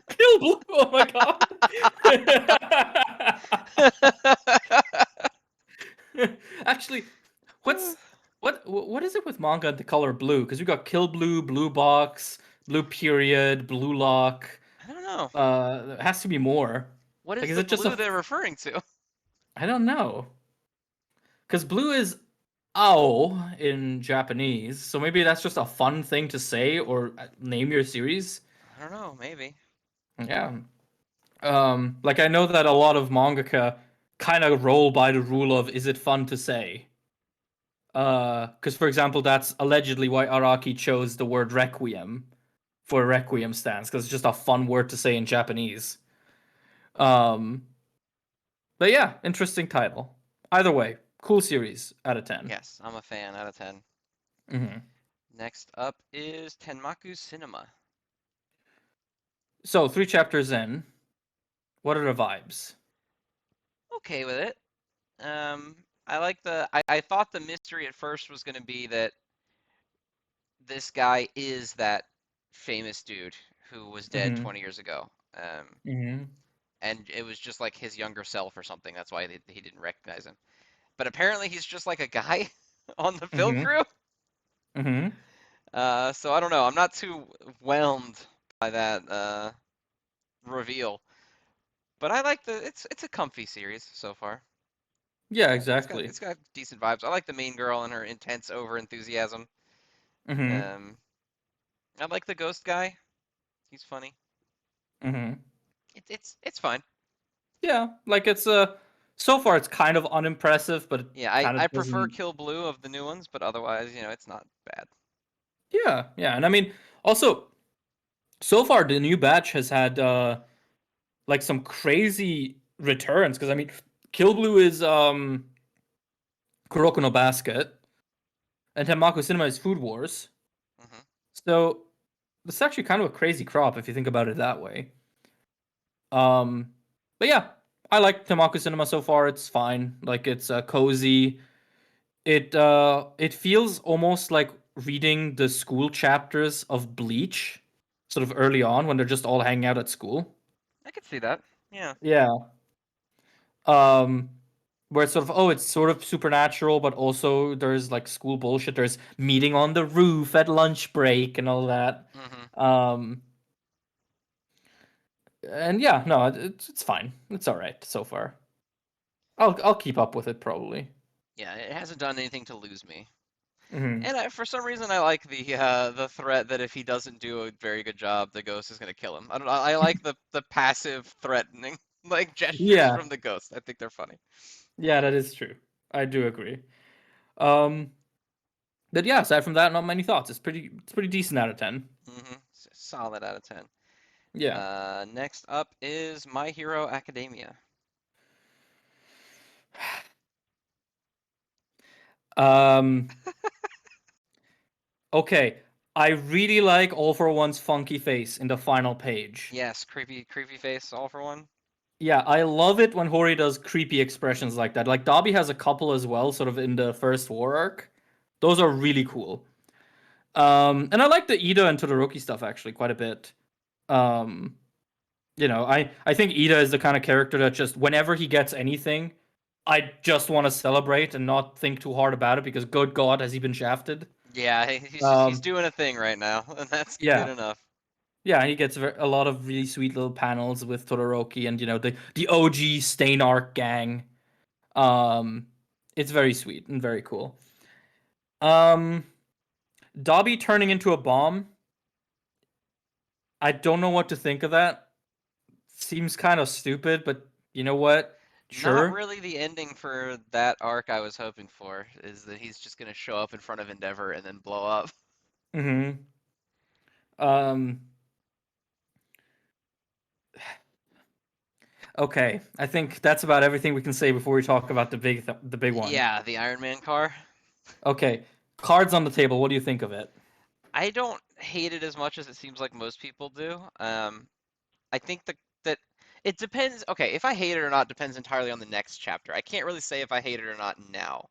Kill Blue. Oh my god. Actually, what is it with manga and the color blue? Because we got Kill Blue, Blue Box, Blue Period, Blue Lock. I don't know. There has to be more. What Like, is is the it just blue a? they're referring to? I don't know. Because blue is ao in Japanese, so maybe that's just a fun thing to say or name your series. I don't know, maybe. Yeah. Like I know that a lot of mangaka kind of roll by the rule of is it fun to say? Because for example, that's allegedly why Araki chose the word requiem for requiem stance, because it's just a fun word to say in Japanese. Um, but yeah, interesting title. Either way, cool series out of 10. Yes, I'm a fan out of 10. Mm-hmm. Next up is Tenmaku Cinema. So 3 chapters in, what are the vibes? Okay with it. I like I thought the mystery at first was going to be that this guy is that famous dude who was dead Mm-hmm. 20 years ago. Mm-hmm. And it was just like his younger self or something. That's why he didn't recognize him. But apparently he's just like a guy on the film Mm-hmm. crew. Mm-hmm. So I don't know. I'm not too whelmed by that reveal. But I like it's a comfy series so far. Yeah, It's got exactly. it's got decent vibes. I like the main girl and her intense over enthusiasm. Mm-hmm. Um, I like the ghost guy. He's funny. Mm-hmm. It's fine. Yeah, like it's so far it's kind of unimpressive, but it Yeah, kind I of prefer doesn't. Kill Blue of the new ones, but otherwise, it's not bad. Yeah, yeah, and I mean also so far the new batch has had like some crazy returns because I mean Kill Blue is Kuroko no Basket and Tenmaku Cinema is Food Wars. Hmm. So it's actually kind of a crazy crop if you think about it that way. Um, but yeah, I like Tenmaku Cinema so far. It's fine. Like it's cozy. It feels almost like reading the school chapters of Bleach, sort of early on when they're just all hanging out at school. I could see that. Yeah. Yeah. Um, where it's sort of, oh, it's sort of supernatural, but also there's like school bullshit. There's meeting on the roof at lunch break and all that. Hmm. Um, and yeah, no, it's fine. It's all right so far. I'll keep up with it probably. Yeah, it hasn't done anything to lose me. Hmm. And for some reason, I like the threat that if he doesn't do a very good job, the ghost is gonna kill him. I don't know. I like the passive threatening like gestures Yeah, from the ghost. I think they're funny. yeah, that is true. I do agree. Um, but yeah, aside from that, not many thoughts. It's pretty decent out of 10. Solid out of 10. Yeah. Next up is My Hero Academia. Um, okay. I really like All for One's funky face in the final page. Yes, creepy face, all for one. Yeah, I love it when Hori does creepy expressions like that. Like Dobby has a couple as well, sort of in the first war arc. Those are really cool. And I like the Ida and Todoroki stuff actually quite a bit. Um, I think Ida is the kind of character that just whenever he gets anything, I just want to celebrate and not think too hard about it because good God, has he been shafted? Yeah, he's Um, doing a thing right now, and that's good yeah, enough. yeah, he gets a lot of really sweet little panels with Todoroki and the OG Stain Arc gang. Um, it's very sweet and very cool. Um, Dobby turning into a bomb. I don't know what to think of that. Seems kind of stupid, but you know what? Not Sure. really the ending for that arc I was hoping for, is that he's just gonna show up in front of Endeavor and then blow up. Mm-hmm. Um, okay. I think that's about everything we can say before we talk about the big one. Yeah, the Iron Man car. Okay. Cards on the table. What do you think of it? I don't hate it as much as it seems like most people do. I think that it depends. Okay, if I hate it or not depends entirely on the next chapter. I can't really say if I hate it or not now.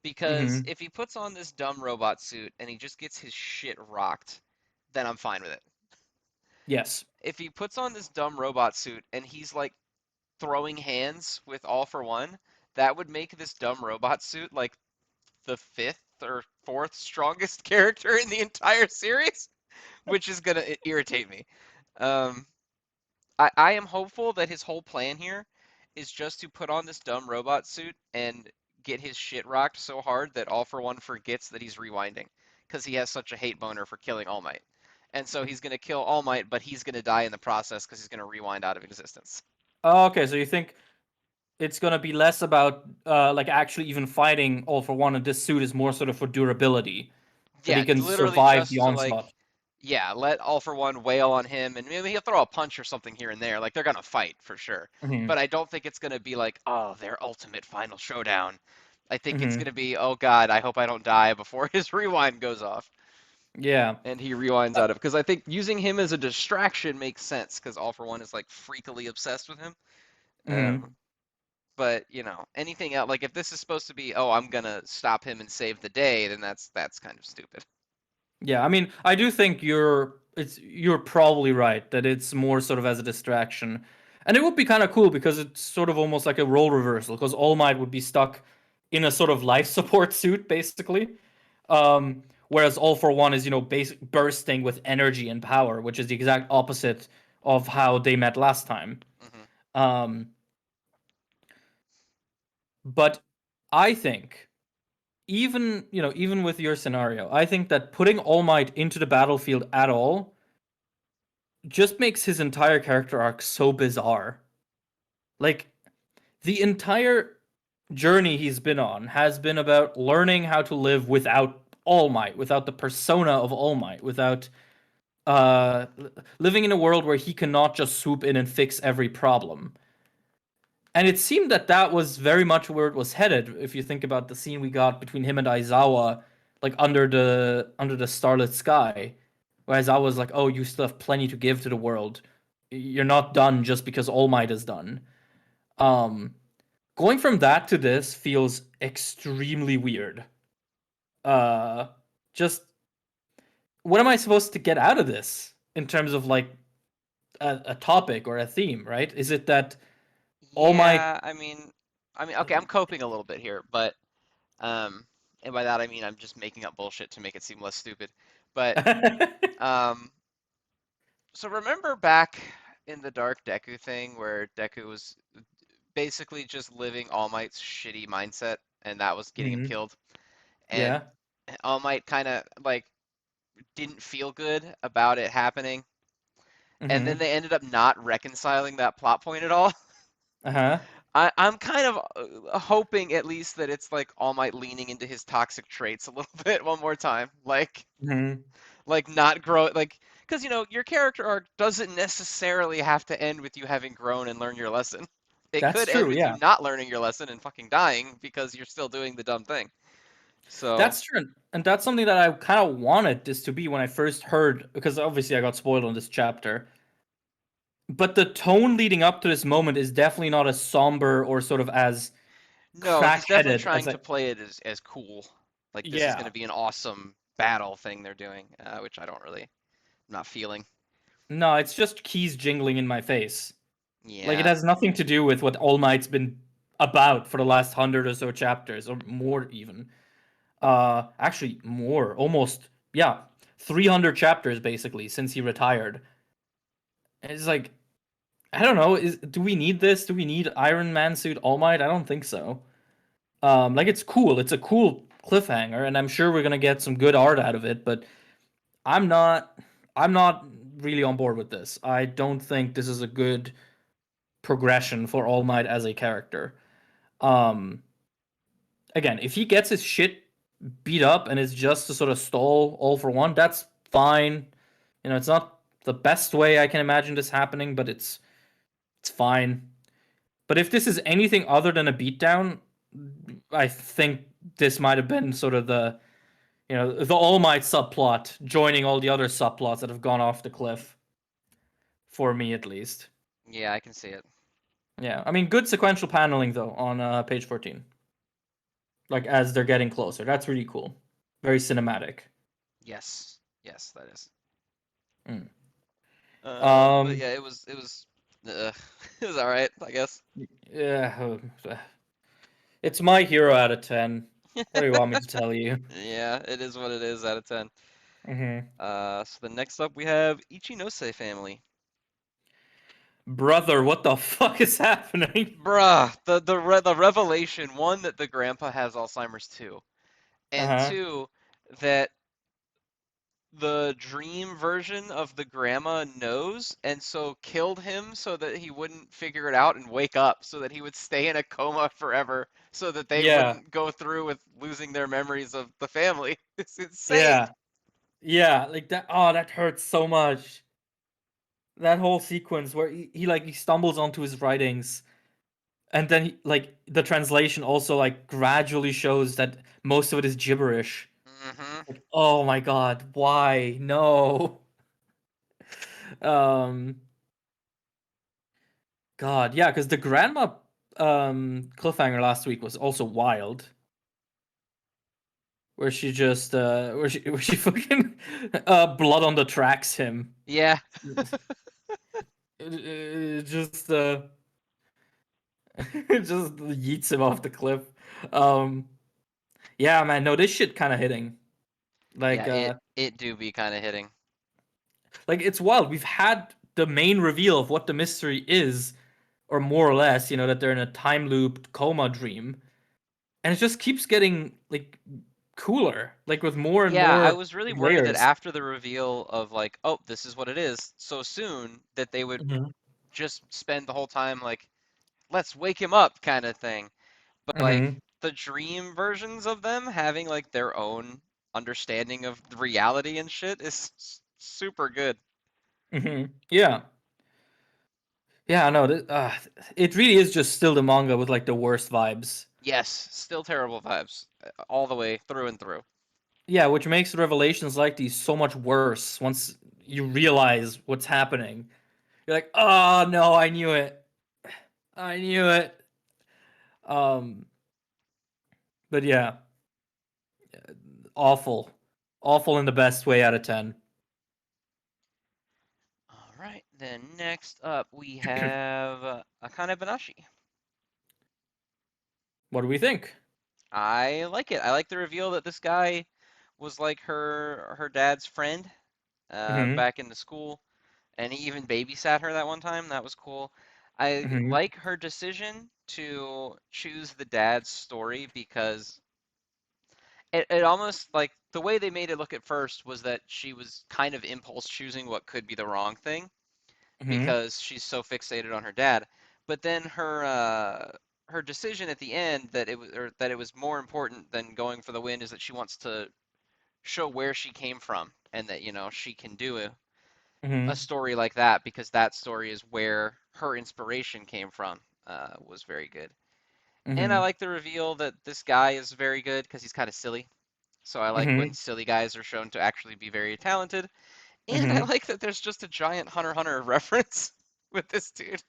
Because Mm-hmm. if he puts on this dumb robot suit and he just gets his shit rocked, then I'm fine with it. Yes. If he puts on this dumb robot suit and he's like throwing hands with All for One, that would make this dumb robot suit like the fifth or fourth strongest character in the entire series, which is gonna irritate me. Um, I am hopeful that his whole plan here is just to put on this dumb robot suit and get his shit rocked so hard that All for One forgets that he's rewinding because he has such a hate boner for killing All Might. And so he's going to kill All Might, but he's going to die in the process because he's going to rewind out of existence. Okay, so you think it's gonna be less about like actually even fighting all for one, and this suit is more sort of for durability that Yeah, he can literally survive the just to like, onslaught. yeah, let All for One wail on him, and maybe he'll throw a punch or something here and there. Like they're gonna fight for sure, Hmm. but I don't think it's gonna be like, oh, their ultimate final showdown. I think it's Hmm. gonna be, oh God, I hope I don't die before his rewind goes off, Yeah. and he rewinds Uh, out of. Because I think using him as a distraction makes sense, because All for One is like freakily obsessed with him. hmm. But anything else, like if this is supposed to be, oh, I'm gonna stop him and save the day, then that's kind of stupid. Yeah, I mean, I do think you're probably right that it's more sort of as a distraction. And it would be kind of cool because it's sort of almost like a role reversal because All Might would be stuck in a sort of life support suit basically. Whereas All for One is, basic bursting with energy and power, which is the exact opposite of how they met last time. Hmm. Um, but I think even with your scenario, I think that putting All Might into the battlefield at all just makes his entire character arc so bizarre. Like the entire journey he's been on has been about learning how to live without All Might, without the persona of All Might, without uh living in a world where he cannot just swoop in and fix every problem. And it seemed that that was very much where it was headed. If you think about the scene we got between him and Aizawa, like under the starlit sky, where Aizawa was like, "Oh, you still have plenty to give to the world. You're not done just because All Might is done." Um, Going from that to this feels extremely weird. Uh, just what am I supposed to get out of this in terms of like a topic or a theme, right? Is it that All Might? Yeah, okay, I'm coping a little bit here, but and by that I mean I'm just making up bullshit to make it seem less stupid. But um, so remember back in the Dark Deku thing where Deku was basically just living All Might's shitty mindset, and that was getting him Mhm. killed. And Yeah. All Might kind of like didn't feel good about it happening, and then Mhm. they ended up not reconciling that plot point at all. Uh-huh. I'm kind of hoping at least that it's like All Might leaning into his toxic traits a little bit one more time, Mhm. like not grow like because your character arc doesn't necessarily have to end with you having grown and learned your lesson. It That's could end true, with you yeah. not learning your lesson and fucking dying because you're still doing the dumb thing. So That's true. And that's something that I kind of wanted this to be when I first heard, because obviously I got spoiled on this chapter. But the tone leading up to this moment is definitely not as somber or sort of as no, he's definitely crack-headed as trying I. to play it as cool. Like this is going Yeah. to be an awesome battle thing they're doing, which I don't really, I'm not feeling. No, it's just keys jingling in my face. Like it Yeah. has nothing to do with what All Might's been about for the last 100 or so chapters, or more even. Actually more, almost, yeah, 300 chapters basically since he retired. And it's like, I don't know, do we need this? Do we need Iron Man suit All Might? I don't think so. Like it's cool. It's a cool cliffhanger, and I'm sure we're gonna get some good art out of it, but I'm not I'm not really on board with this. I don't think this is a good progression for All Might as a character. Um Again, if he gets his shit beat up and it's just to sort of stall All for One, that's fine. You know, it's not the best way I can imagine this happening, but it's fine. But if this is anything other than a beatdown, I think this might have been sort of the All Might subplot joining all the other subplots that have gone off the cliff, for me at least. Yeah, I can see it. Yeah, I mean, good sequential paneling though on page 14. Like as they're getting closer, that's really cool. Very cinematic. Yes. Yes, that is. Mm. But Um, yeah, it was it was all right, I guess. yeah, it's my hero out of 10. What do you want me to tell you? Yeah, it is what it is out of 10. Hmm. So the next up we have Ichinose Family. Brother, what the fuck is happening? Bruh, the revelation, one, that the grandpa has Alzheimer's too, Uh and huh. two, that the dream version of the grandma knows and so killed him so that he wouldn't figure it out and wake up so that he would stay in a coma forever so that they Yeah, wouldn't go through with losing their memories of the family. It's insane. yeah, yeah. Like that. Oh, that hurts so much. That whole sequence where he stumbles onto his writings, and then like the translation also like gradually shows that most of it is gibberish. Hmm. Like, oh my god, why? No. Um, God, yeah, because the grandma cliffhanger last week was also wild, where she just where she fucking blood on the tracks him. Yeah. Just it just yeets him off the cliff. Um, yeah, man, no, this shit kind of hitting. Yeah, Like, it do be kind of hitting. like it's wild. We've had the main reveal of what the mystery is, or more or less, that they're in a time loop coma dream, and it just keeps getting like cooler, like with more and Yeah, I more was really worried that layers. after the reveal of like, oh, this is what it is so soon, that they would Hmm. just spend the whole time like, let's wake him up kind of thing. But like Hmm. the dream versions of them having like their own understanding of the reality and shit is super good. Hmm. Yeah, yeah. No, it really is just still the manga with like the worst vibes. Yes, still terrible vibes all the way through and through. Yeah, which makes revelations like these so much worse once you realize what's happening. You're like, oh no, I knew it. I knew it. Um, but yeah, awful, awful in the best way out of 10. All right, Then next up we have Akane Banashi. What do we think? I like it. I like the reveal that this guy was like her dad's friend Mm-hmm. back in the school, and he even babysat her that one time. That was cool. I Mm-hmm. like her decision to choose the dad's story because it almost like the way they made it look at first was that she was kind of impulse choosing what could be the wrong thing Mm-hmm. because she's so fixated on her dad. But then her decision at the end that it was more important than going for the win is that she wants to show where she came from and that she can do a Mm-hmm. story like that because that story is where her inspiration came from. Was very good. And I Mm-hmm. like the reveal that this guy is very good because he's kind of silly. So I like when Mm-hmm. silly guys are shown to actually be very talented. And I Mm-hmm. like that there's just a giant Hunter x Hunter reference with this dude.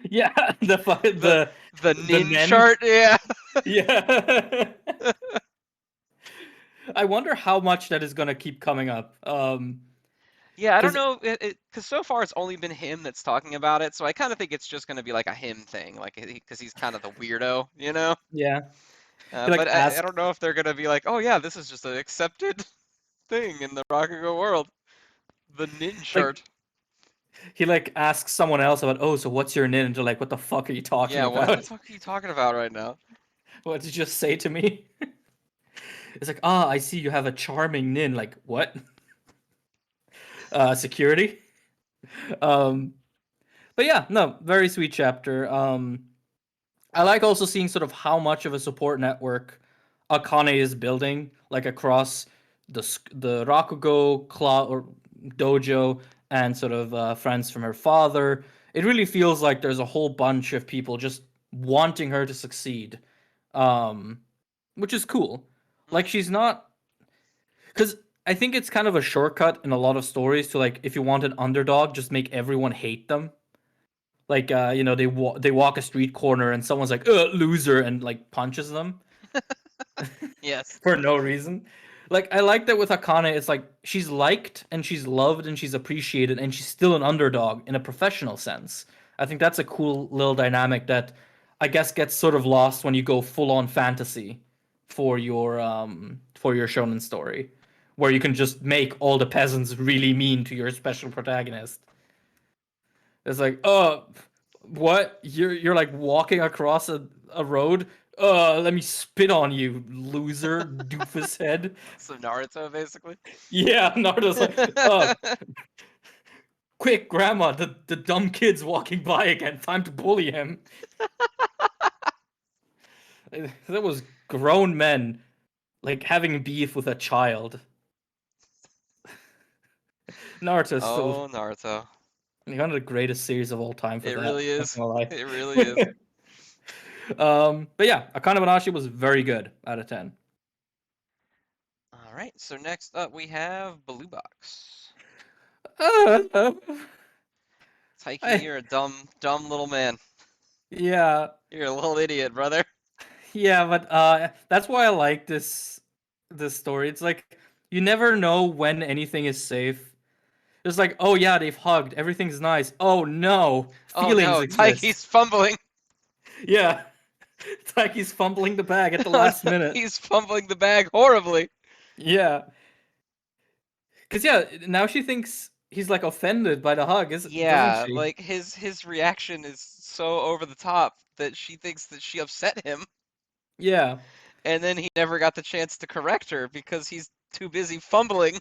Yeah, The the the nin Nen. chart, yeah. Yeah. I wonder how much that is gonna keep coming up. Yeah, I don't Because know, because so far it's only been him that's talking about it, so I kind of think it's just going to be like a him thing, like because he's kind of the weirdo, you know. yeah, he But like I asks don't know if they're going to be like, oh yeah, this is just an accepted thing in the Rakugo world, the nin like chart. he like asks someone else about, oh, so what's your nin? And they're like, what the fuck are you talking Yeah, what the about? fuck are you talking about right now? What did you just say to me? It's like, ah, I see you have a charming nin. Like what? Security. Um, but yeah, no, very sweet chapter. I like also seeing sort of how much of a support network Akane is building, like across the Rakugo club or dojo and sort of friends from her father. It really feels like there's a whole bunch of people just wanting her to succeed, um, which is cool. Like Hmm. she's not because I think it's kind of a shortcut in a lot of stories to like if you want an underdog, just make everyone hate them. Like they walk a street corner and someone's like loser and like punches them Yes. for no reason. Like I like that with Akane, it's like she's liked and she's loved and she's appreciated and she's still an underdog in a professional sense. I think that's a cool little dynamic that I guess gets sort of lost when you go full on fantasy for your shonen story, where you can just make all the peasants really mean to your special protagonist. It's like, what? You're like walking across a road. Let me spit on you, loser, doofus head. So Naruto, basically. Yeah, Naruto's like, quick, grandma, the dumb kid's walking by again. Time to bully him. That was grown men like having beef with a child. Naruto's still Oh, Naruto. one of the greatest series of all time for It that. really Not is. gonna lie. It really is. But yeah, Akane Banashi was very good out of 10. All right, so next up we have Blue Box. Uh, Taiki, I, you're a dumb little man. yeah, You're a little idiot, brother. yeah, but that's why I like this story. It's like you never know when anything is safe. It's like, oh yeah, they've hugged, everything's nice. Oh no, Oh feelings no, exist. Taiki's fumbling. Yeah, it's like he's fumbling the bag at the last minute. He's fumbling the bag horribly. Yeah, because yeah, now she thinks he's like offended by the hug, doesn't Yeah, she? like his reaction is so over the top that she thinks that she upset him, Yeah, and then he never got the chance to correct her because he's too busy fumbling.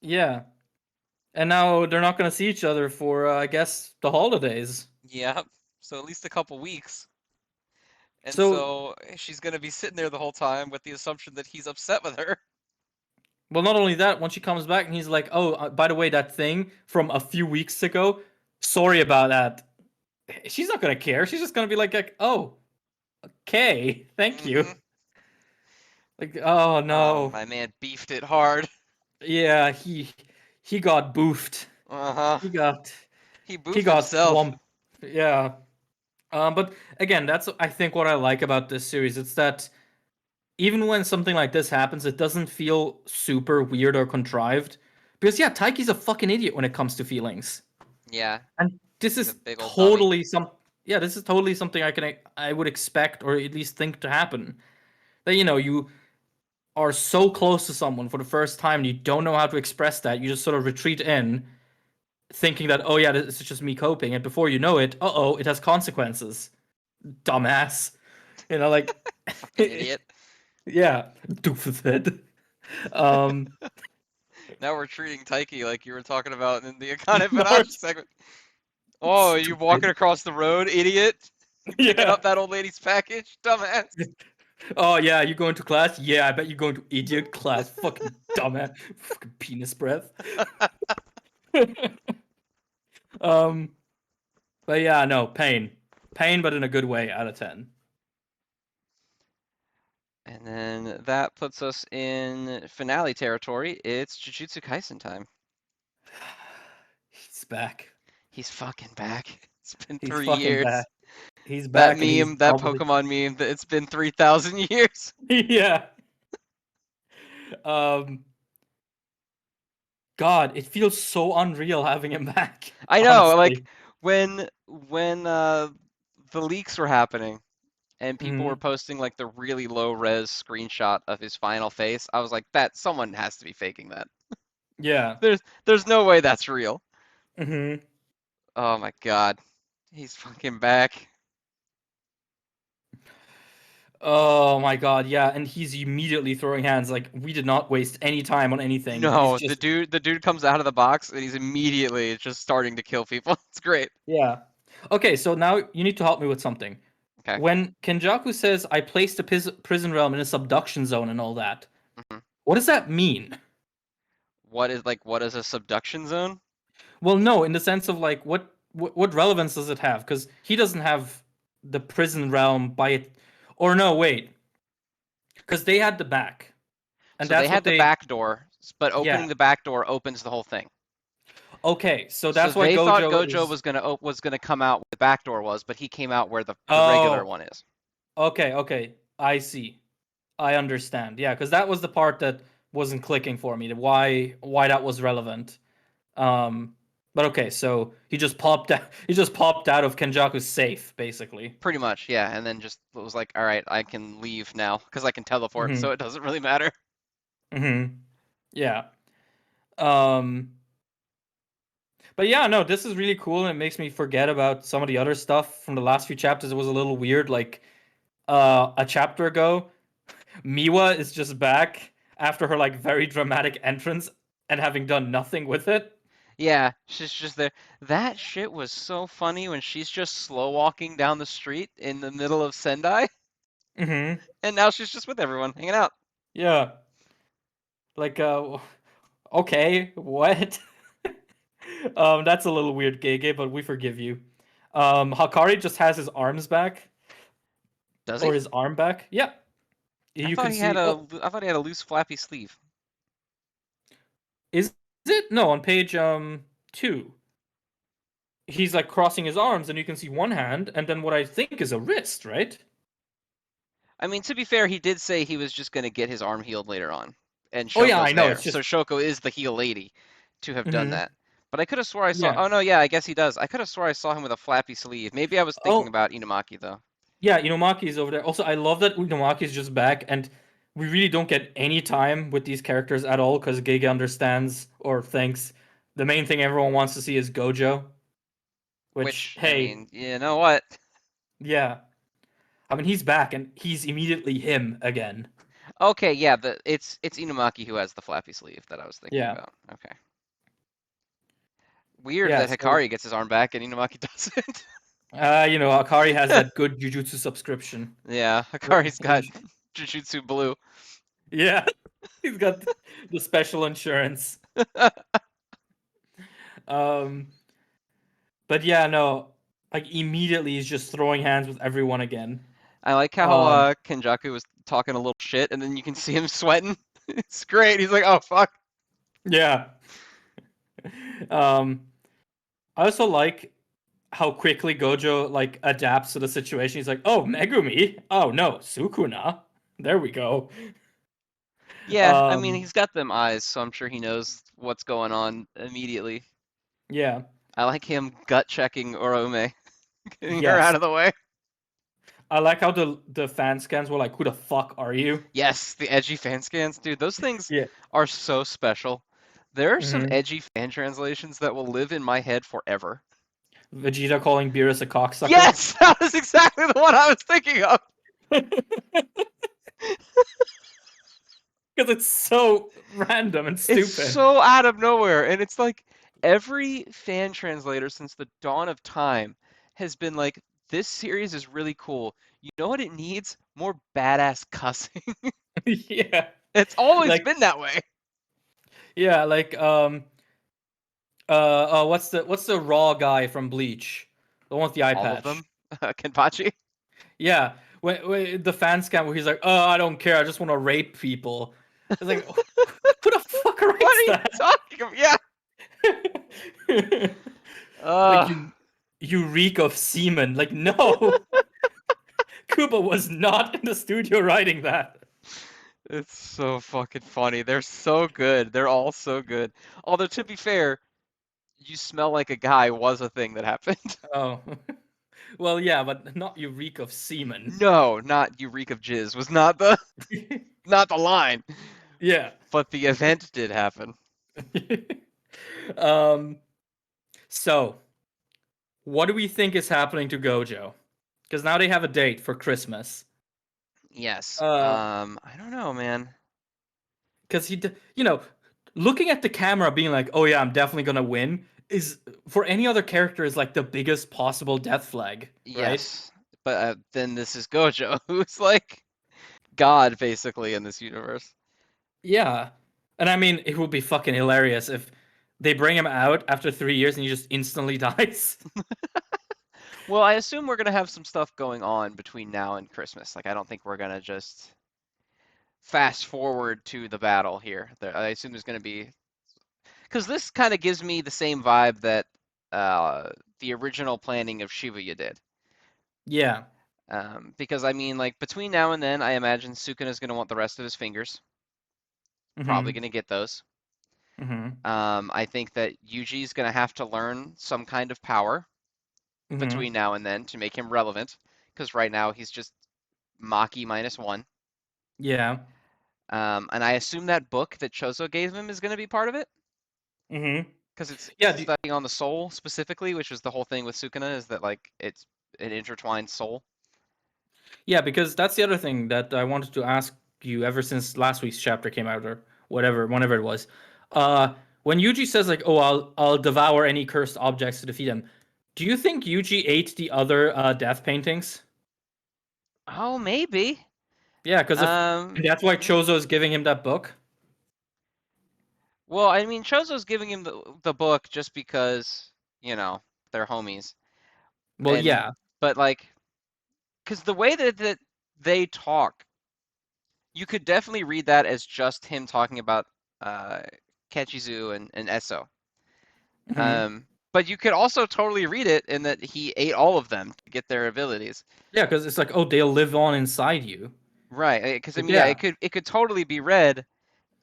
yeah. And now they're not gonna see each other for, I guess, the holidays. Yeah, so at least a couple weeks. And So, so she's gonna be sitting there the whole time with the assumption that he's upset with her. well, not only that, when she comes back and he's like, "Oh, by the way, that thing from a few weeks ago, sorry about that." She's not gonna care. She's just gonna be like, "Oh, okay, thank you." Hmm. Like, oh no, My man beefed it hard. yeah, he got boofed. Uh-huh. He got He he boofed got himself. swamped. Yeah. But again, that's I think what I like about this series. It's that even when something like this happens, it doesn't feel super weird or contrived. Because yeah, Taiki's a fucking idiot when it comes to feelings. Yeah, And this he's a is big old dummy. totally this is totally something I would expect or at least think to happen. That you are so close to someone for the first time and you don't know how to express that. You just sort of retreat in thinking that, oh yeah, this is just me coping, and before you know it, it has consequences. Dumbass. Like Fucking idiot. yeah, doofus. Um Now we're treating Taiki like you were talking about in the Akane Banashi Naruto, segment. Oh, you walking stupid. across the road, idiot? You picking Yeah. up that old lady's package, dumbass. Oh yeah, you going to class? Yeah, I bet you're going to idiot class. Fucking dumbass. Fucking penis breath. um, but yeah, no pain, but in a good way. Out of 10. And then that puts us in finale territory. It's Jujutsu Kaisen time. He's back. He's fucking back. It's been He's 3 years. fucking back. He's That back, and he's meme, that probably Pokemon meme, that it's been 3,000 years. yeah. Um, God, it feels so unreal having him back. I know, like Honestly. when the leaks were happening and people were Hmm. posting like the really low res screenshot of his final face, I was like, that someone has to be faking that. Yeah. There's no way that's real. Hmm. Oh my God. He's fucking back. Oh my God, yeah, and he's immediately throwing hands. Like we did not waste any time on anything. He's No, the just dude comes out of the box and he's immediately just starting to kill people. It's great. yeah. Okay, so now you need to help me with something. Okay. When Kenjaku says, I placed the prison realm in a subduction zone and all that, Hmm. what does that mean? What is a subduction zone? Well, no, in the sense of like, what relevance does it have? Because he doesn't have the prison realm by it. Or no, wait. Because they had the back. And So they that's what had the they, back door, but yeah. opening the back door opens the whole thing. Okay, so So that's why they thought Gojo Gojo is. was gonna come out where the back door was, but he came out where the regular Oh, one is. okay. I see. I understand. Yeah, because that was the part that wasn't clicking for me. Why that was relevant. But okay, so he just popped out. He just popped out of Kenjaku's safe, basically. Pretty much, yeah. And then just was like, all right, I can leave now because I can teleport, Hmm. so it doesn't really matter. Hmm. Yeah. Um. But yeah, no, this is really cool, and it makes me forget about some of the other stuff from the last few chapters. It was a little weird. Like, a chapter ago, Miwa is just back after her like very dramatic entrance and having done nothing with it. Yeah, she's just there. That shit was so funny when she's just slow walking down the street in the middle of Sendai, Hmm. and now she's just with everyone, hanging out. Yeah. Like, okay, what? That's a little weird, Gege, but we forgive you. Hakari just has his arms back, Does or he? his arm back. Yeah, I you thought can he had see. Oh, I thought he had a loose flappy sleeve. is it? No, on page 2. He's like crossing his arms, and you can see one hand, and then what I think is a wrist, right? I mean, to be fair, he did say he was just gonna get his arm healed later on, and Oh yeah, Shoko's I know. there, It's so just. Shoko is the heal lady to have done Hmm. that. But I could have swore I saw. Yeah. Oh no, yeah, I guess he does. I could have swore I saw him with a flappy sleeve. Maybe I was thinking Oh about Inumaki though. yeah, Inomaki is over there. Also, I love that Inomaki is just back, and we really don't get any time with these characters at all because Gege understands or thinks the main thing everyone wants to see is Gojo. Which, Which, I hey, mean, you know what? yeah. I mean, he's back and he's immediately him again. Okay, yeah, it's Inumaki who has the flappy sleeve that I was thinking Yeah. about. Okay. Weird Yeah, that so, Hikari gets his arm back and Inumaki doesn't. Akari has that good Jujutsu subscription. Yeah, Hikari's got Which, Jujutsu Blue. yeah, he's got the special insurance. Um, but yeah, no, like immediately he's just throwing hands with everyone again. I like how Um, Kenjaku was talking a little shit, and then you can see him sweating. It's great. He's like, "Oh fuck." yeah. Um, I also like how quickly Gojo like adapts to the situation. He's like, "Oh, Megumi. Oh no, Sukuna. There we go." Yeah, I mean, Um, he's got them eyes, so I'm sure he knows what's going on immediately. yeah. I like him gut checking Orome, getting her Yes. out of the way. I like how the fan scans were like, "Who the fuck are you?" Yes, the edgy fan scans, dude. Those things Yeah. are so special. There are some hmm edgy fan translations that will live in my head forever. Vegeta calling Beerus a cocksucker. Yes, that was exactly the one I was thinking of. Because it's so random and It's stupid. so out of nowhere, and it's like every fan translator since the dawn of time has been like, this series is really cool. You know what it needs? More badass cussing. Yeah. It's always Like been that way. yeah, like what's the raw guy from Bleach? The one with the eye All of patch. them. Kenpachi. Yeah. When the fan scam where he's like, "Oh, I don't care. I just want to rape people." It's like, who the fuck What writes are you that? talking about? Yeah. Like Uh, you reek of semen. Like no, Kuba was not in the studio writing that. it's so fucking funny. They're so good. They're all so good. Although to be fair, you smell like a guy was a thing that happened. Oh, well, yeah, but not you reek of semen. No, not you reek of jizz was not the not the line, Yeah. but the event did happen. um. So, what do we think is happening to Gojo? Because now they have a date for Christmas. Yes. Uh, I don't know, man. because looking at the camera, being like, "Oh yeah, I'm definitely gonna win," is for any other character is like the biggest possible death flag, right? Yes. But then this is Gojo, who's like God basically in this universe. Yeah. And I mean, it would be fucking hilarious if they bring him out after 3 years and he just instantly dies. Well, I assume we're gonna have some stuff going on between now and Christmas. Like, I don't think we're gonna just fast forward to the battle here. I assume there's gonna be because this kind of gives me the same vibe that the original planning of Shibuya did. Yeah. Because I mean, like between now and then, I imagine Sukuna's gonna want the rest of his fingers. Probably Mm-hmm. gonna get those. Mm-hmm. I think that Yuji's gonna have to learn some kind of power Mm-hmm. between now and then to make him relevant. Because right now he's just Maki -1. Yeah. And I assume that book that Chozo gave him is gonna be part of it. Mm-hmm. Because it's Yeah. studying on the soul specifically, which is the whole thing with Sukuna, is that like it's an intertwined soul. Yeah, because that's the other thing that I wanted to ask you ever since last week's chapter came out or whatever, whenever it was. When Yuji says like, "Oh, I'll devour any cursed objects to defeat him," do you think Yuji ate the other death paintings? Oh, maybe. Yeah, because if Um, that's why hmm. Chozo is giving him that book. Well, I mean, Chozo's giving him the book just because, you know, they're homies. Well, And yeah. but like, because the way that they talk, you could definitely read that as just him talking about uh Kechizu and Eso. hmm But you could also totally read it in that he ate all of them to get their abilities. Yeah, because it's like, oh, they'll live on inside you. Right, because I Like, mean, yeah, yeah. it could totally be read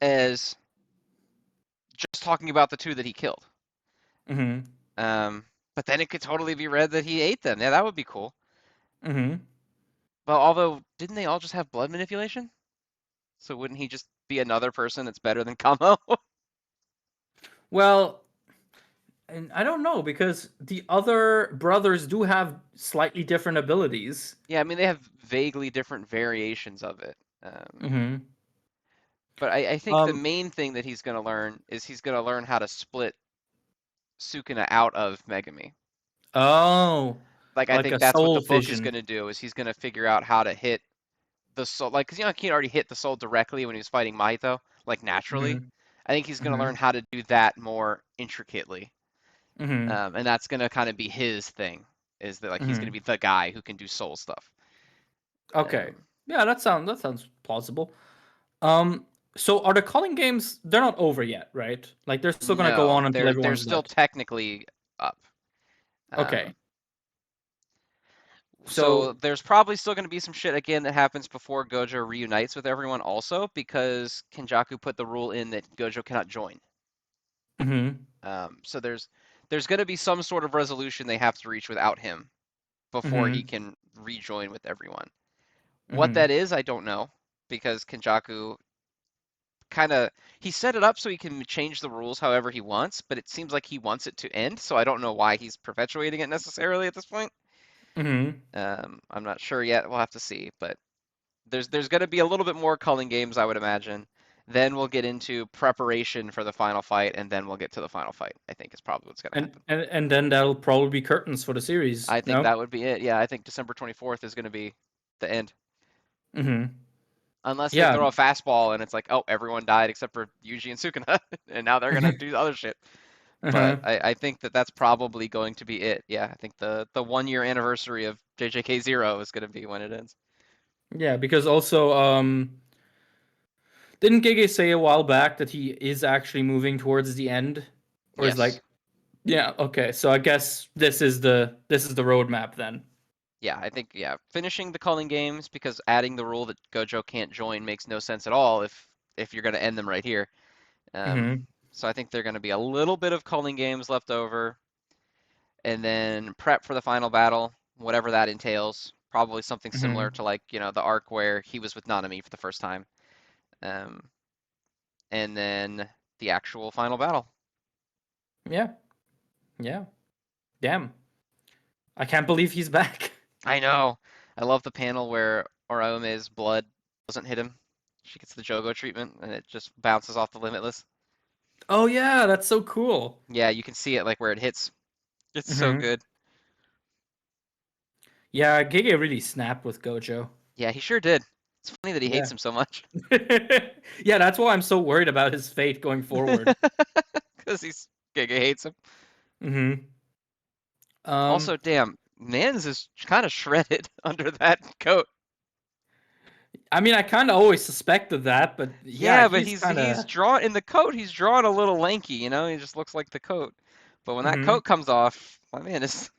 as just talking about the two that he killed. hmm Um, but then it could totally be read that he ate them. Yeah, that would be cool. hmm Well, although didn't they all just have blood manipulation? So wouldn't he just be another person that's better than Kamo? Well, and I don't know because the other brothers do have slightly different abilities. Yeah, I mean they have vaguely different variations of it. hmm But I think the Um. main thing that he's going to learn is he's going to learn how to split Sukuna out of Megami. Oh, Like I like think a that's what the soul book is vision. going to do is he's going to figure out how to hit the soul, like because you know he already hit the soul directly when he was fighting Mahito, like naturally. hmm I think he's going to learn hmm how to do that more intricately, hmm and that's going to kind of be his thing. Is that like he's going to hmm be the guy who can do soul stuff. Okay. Um, Yeah, that sounds plausible. Um. So are the calling games? They're not over yet, right? Like they're still gonna go no, on until they're everyone's still dead. technically up. Okay. Um, so So. there's probably still going to be some shit again that happens before Gojo reunites with everyone also because Kenjaku put the rule in that Gojo cannot join. hmm So there's going to be some sort of resolution they have to reach without him before he Mm-hmm. can rejoin with everyone. What Mm-hmm. that is, I don't know, because Kenjaku kind of he set it up so he can change the rules however he wants, but it seems like he wants it to end, so I don't know why he's perpetuating it necessarily at this point. Mm-hmm. I'm not sure yet. We'll have to see, but there's going to be a little bit more culling games, I would imagine. Then we'll get into preparation for the final fight, and then we'll get to the final fight. I think is probably what's going to happen. And then that'll probably be curtains for the series. I think No. that would be it. Yeah, I think December 24th is going to be the end. Mm-hmm. Unless they Yeah. throw a fastball and it's like, oh, everyone died except for Yuji and Sukuna, and now they're gonna do other shit. But Uh-huh. I think that that's probably going to be it. Yeah, I think the 1 year anniversary of JJK Zero is gonna be when it ends. Yeah, because also didn't Gege say a while back that he is actually moving towards the end? Or is Yes. like, yeah, okay. So I guess this is the roadmap then. Yeah, I think finishing the culling games because adding the rule that Gojo can't join makes no sense at all if you're gonna end them right here. Um, Mm-hmm. so I think they're gonna be a little bit of culling games left over, and then prep for the final battle, whatever that entails. Probably something similar Mm-hmm. to like, the arc where he was with Nanami for the first time. Um, and then the actual final battle. Yeah. Yeah. Damn. I can't believe he's back. I know. I love the panel where Oraume's blood doesn't hit him. She gets the Jogo treatment and it just bounces off the Limitless. Oh yeah, that's so cool. Yeah, you can see it like where it hits. It's so Mm-hmm. good. Yeah, Gege really snapped with Gojo. Yeah, he sure did. It's funny that he hates Yeah. him so much. Yeah, that's why I'm so worried about his fate going forward. Because Giga hates him. Mm-hmm. Um, Also, damn, Mans is kind of shredded under that coat. I mean, I kind of always suspected that, but yeah, Yeah, but he's he's kind he's of. drawn in the coat. He's drawn a little lanky, He just looks like the coat. But when that Mm-hmm. coat comes off, my man is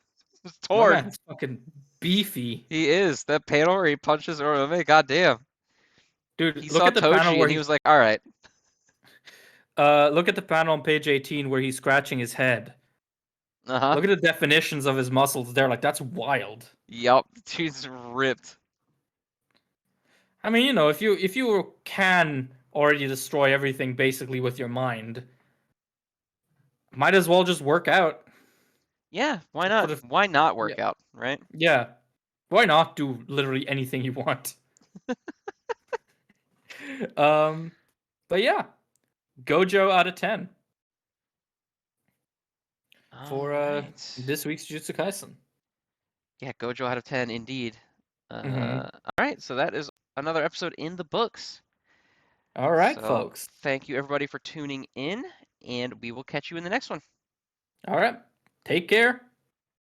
My torn. man is fucking beefy, He is. That panel where he punches Orome, goddamn. dude. He Look saw at the panel Toji where and he was like, "All right, look at the panel on page 18 where he's scratching his head. uh-huh, Look at the definitions of his muscles there. Like that's wild. yup." Dude's ripped. I mean, if you can already destroy everything basically with your mind, might as well just work out. Yeah, why For not? the Why not yeah, work out, right? yeah. Why not do literally anything you want? Um, but yeah, Gojo out of 10 All for right. this week's Jujutsu Kaisen. Yeah, Gojo out of 10, indeed. Mm-hmm. All right, so that is another episode in the books. All right, So folks. thank you everybody for tuning in, and we will catch you in the next one. All right. Take care.